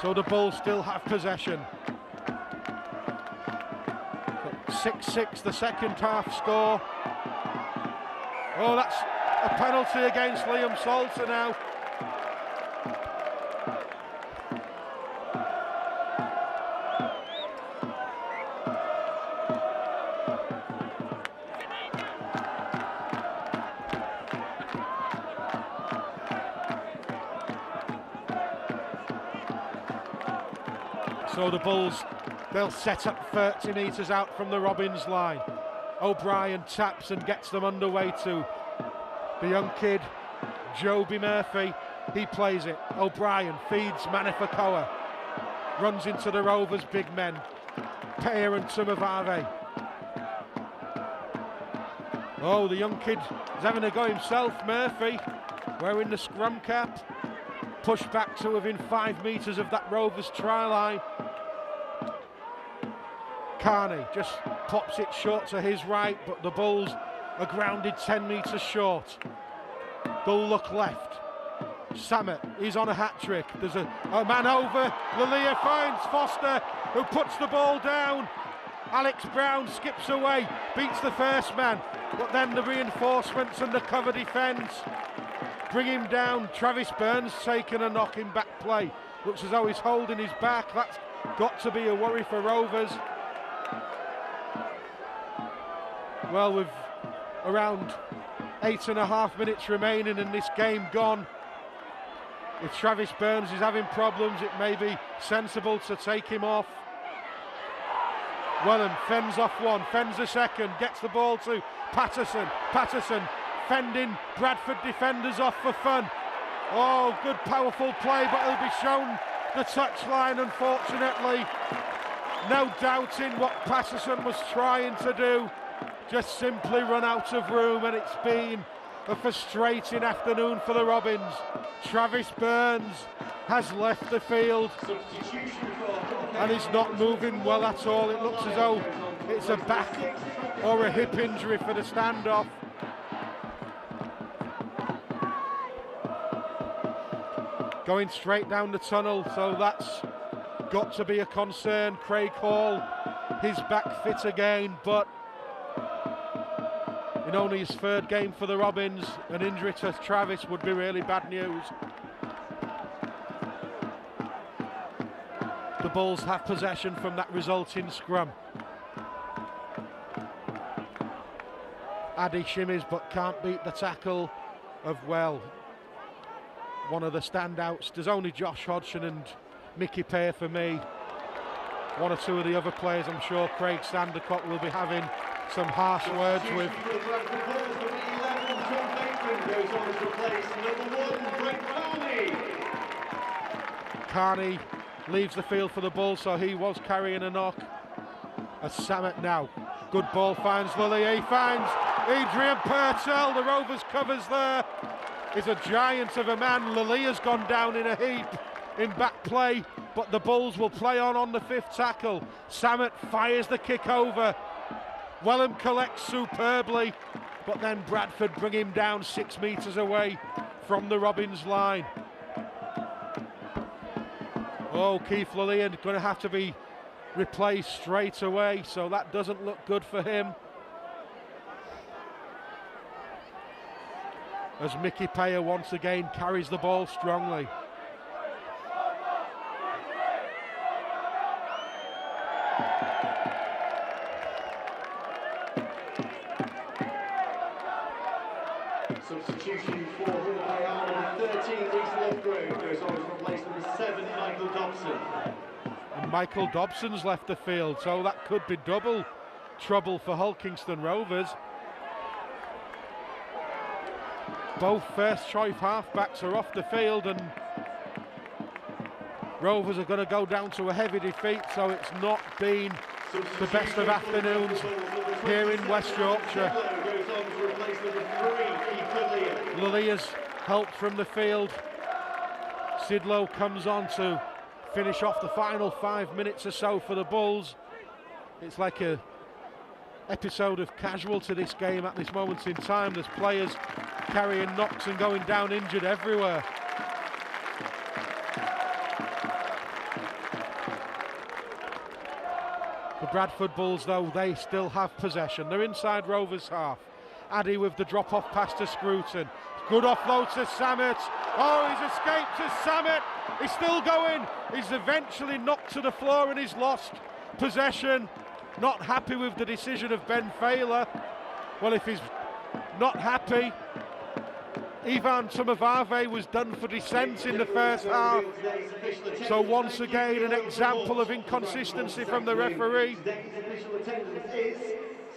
So the Bulls still have possession. 6-6 the second half score. Oh, that's a penalty against Liam Salter now. So the Bulls, they'll set up 30 metres out from the Robbins line. O'Brien taps and gets them underway to the young kid, Joby Murphy. He plays it. O'Brien feeds Manifakoa. Runs into the Rovers' big men, Pear and Tumavave. Oh, the young kid is having a go himself, Murphy, wearing the scrum cap. Pushed back to within 5 metres of that Rovers try line. Carney just pops it short to his right, but the Bulls are grounded 10 metres short. They'll look left. Samet, he's on a hat-trick. There's a man over. Lalia finds Foster, who puts the ball down. Alex Brown skips away, beats the first man, but then the reinforcements and the cover defence bring him down. Travis Burns taking a knocking back play. Looks as though he's holding his back. That's got to be a worry for Rovers. Well, with around 8.5 minutes remaining and this game gone, if Travis Burns is having problems, it may be sensible to take him off. Wellen fends off one, fends a second, gets the ball to Patterson. Patterson fending Bradford defenders off for fun. Oh, good powerful play, but he'll be shown the touchline, unfortunately. No doubting what Patterson was trying to do. Just simply run out of room, and it's been a frustrating afternoon for the Robins. Travis Burns has left the field and is not moving well at all. It looks as though it's a back or a hip injury for the standoff. Going straight down the tunnel, so that's got to be a concern. Craig Hall, he's back fit again, but in only his third game for the Robins, an injury to Travis would be really bad news. The Bulls have possession from that resulting scrum. Addy shimmies but can't beat the tackle of, well, one of the standouts. There's only Josh Hodgson and Mickey Pear for me. one or two of the other players, I'm sure Craig Sandercock will be having some harsh words with. Carney leaves the field for the Bulls, so he was carrying a knock. As Samet now, good ball, finds Lilly, he finds Adrian Purtell, the Rovers covers there. He's a giant of a man. Lilly has gone down in a heap in back play, but the Bulls will play on the fifth tackle. Samet fires the kick over. Wellham collects superbly, but then Bradford bring him down 6 metres away from the Robins line. Oh, Keith Lillian going to have to be replaced straight away, so that doesn't look good for him. As Mickey Payer once again carries the ball strongly. Substitution for Hall, number 13, Reece Lovegrove, goes on to replace number 7, Michael Dobson. And Michael Dobson's left the field, so that could be double trouble for Hulkingston Rovers. Both first choice halfbacks are off the field, and Rovers are going to go down to a heavy defeat, so it's not been the best of afternoons here in West Yorkshire. Lillia's help from the field. Sidlow comes on to finish off the final 5 minutes or so for the Bulls. It's like a episode of casualty, this game at this moment in time. There's players carrying knocks and going down injured everywhere. The Bradford Bulls, though, they still have possession. They're inside Rovers half. Addy with the drop-off pass to Scruton. Good offload to Samet. Oh, he's escaped to Samet. He's still going. He's eventually knocked to the floor and he's lost possession. Not happy with the decision of Ben Failer. Well, if he's not happy, Ivan Tumavave was done for dissent in the first half. So once again, an example of inconsistency from the referee. Today's official attendance is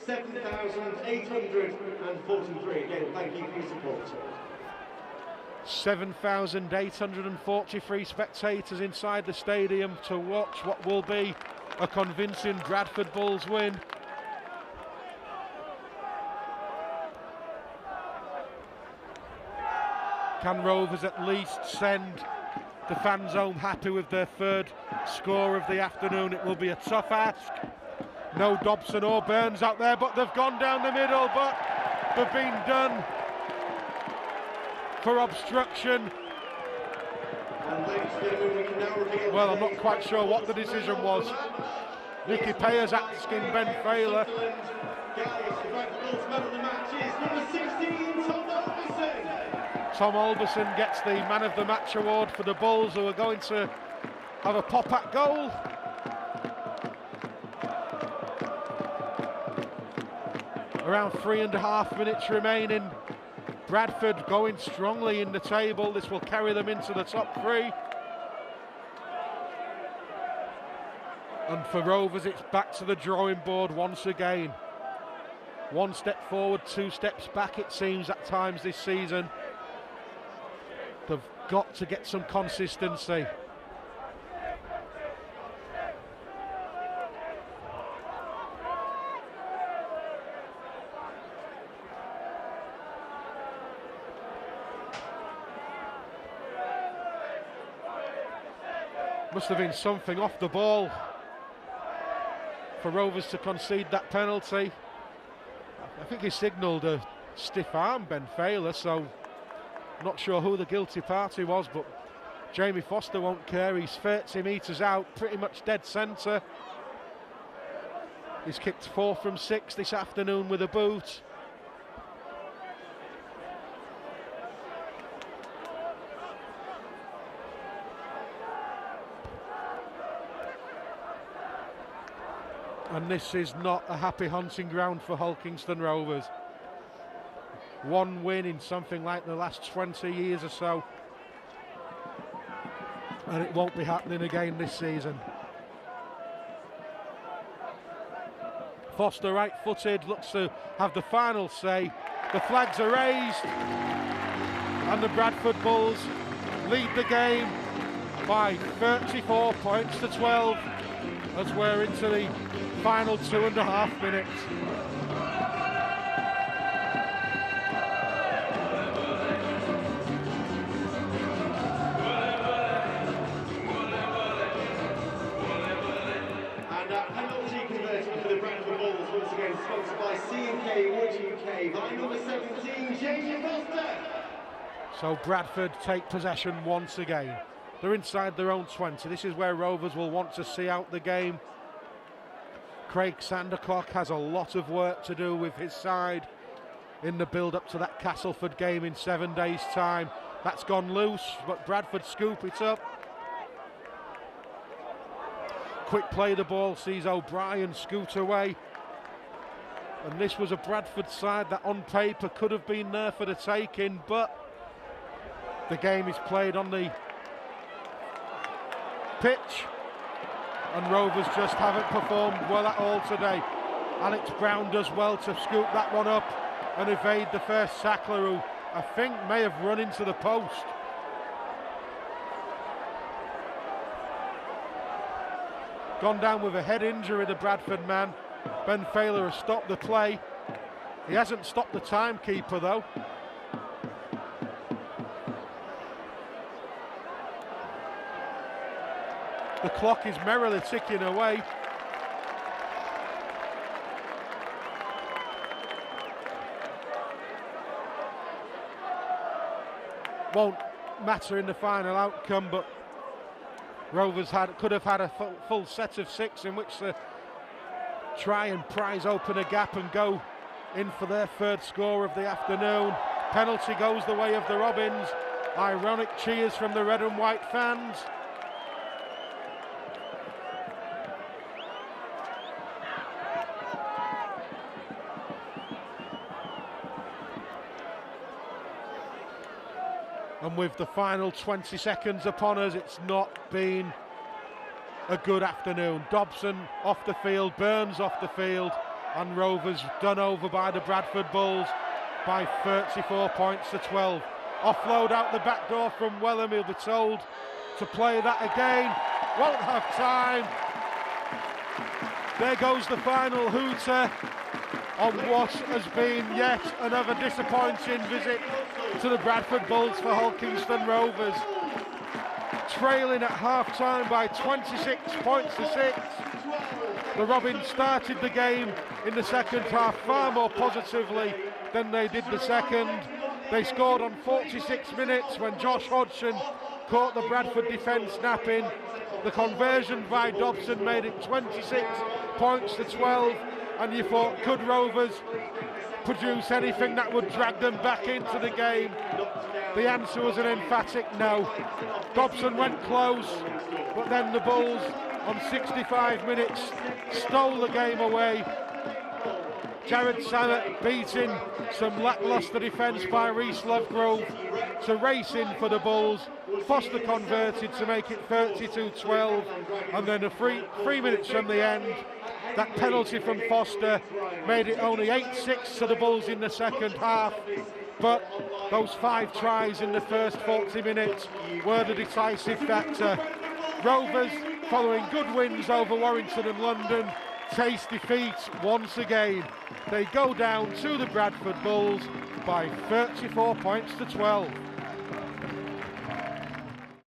7,843. Again, thank you for your support. 7,843 spectators inside the stadium to watch what will be a convincing Bradford Bulls win. Can Rovers at least send the fans home happy with their third score of the afternoon? It will be a tough ask. No Dobson or Burns out there, but they've gone down the middle, but they've been done for obstruction. Well, I'm not quite sure what the decision was. Mickey Payer's asking Ben Failer. Tom Alberson gets the Man of the Match award for the Bulls, who are going to have a pop at goal. Around 3.5 minutes remaining. Bradford going strongly in the table. This will carry them into the top three. And for Rovers, it's back to the drawing board once again. One step forward, 2 steps back, it seems, at times this season. They've got to get some consistency. Must have been something off the ball for Rovers to concede that penalty. I think he signalled a stiff arm, Ben Failer, so not sure who the guilty party was, but Jamie Foster won't care. He's 30 metres out, pretty much dead centre. He's kicked 4 from 6 this afternoon with a boot. And this is not a happy hunting ground for Hulkingston Rovers. One win in something like the last 20 years or so, and it won't be happening again this season. Foster right-footed, looks to have the final say. The flags are raised, and the Bradford Bulls lead the game by 34 points to 12 as we're into the final 2.5 minutes. For the Bradford Bulls, once again sponsored by C&K Wood UK, by number 17, J.J. Foster. So Bradford take possession once again. They're inside their own 20. This is where Rovers will want to see out the game. Craig Sandercock has a lot of work to do with his side in the build-up to that Castleford game in 7 days' time. That's gone loose, but Bradford scoop it up. Quick play the ball, sees O'Brien scoot away. And this was a Bradford side that on paper could have been there for the taking, but the game is played on the pitch and Rovers just haven't performed well at all today. Alex Brown does well to scoop that one up and evade the first tackler, who I think may have run into the post. Gone down with a head injury, the Bradford man. Ben Failer has stopped the play. He hasn't stopped the timekeeper though. The clock is merrily ticking away. Won't matter in the final outcome, but Rovers could have had a full set of 6 in which to try and prise open a gap and go in for their third score of the afternoon. Penalty goes the way of the Robins. Ironic cheers from the red and white fans. And with the final 20 seconds upon us, it's not been a good afternoon. Dobson off the field, Burns off the field, and Rovers done over by the Bradford Bulls by 34 points to 12. Offload out the back door from Wellham, he'll be told to play that again. Won't have time. There goes the final hooter on what has been yet another disappointing visit to the Bradford Bulls for Hulkingston Rovers. Trailing at half-time by 26 points to 6. The Robins started the game in the second half far more positively than they did the second. They scored on 46 minutes when Josh Hodgson caught the Bradford defence napping. The conversion by Dobson made it 26 points to 12. And you thought, could Rovers produce anything that would drag them back into the game? The answer was an emphatic no. Dobson went close, but then the Bulls on 65 minutes stole the game away. Jared Samet beating some lacklustre defence by Reece Lovegrove to race in for the Bulls. Foster converted to make it 32-12, and then 3 minutes from the end, that penalty from Foster made it only 8-6 to the Bulls in the second half. But those 5 tries in the first 40 minutes were the decisive factor. Rovers, following good wins over Warrington and London, taste defeat once again. They go down to the Bradford Bulls by 34 points to 12.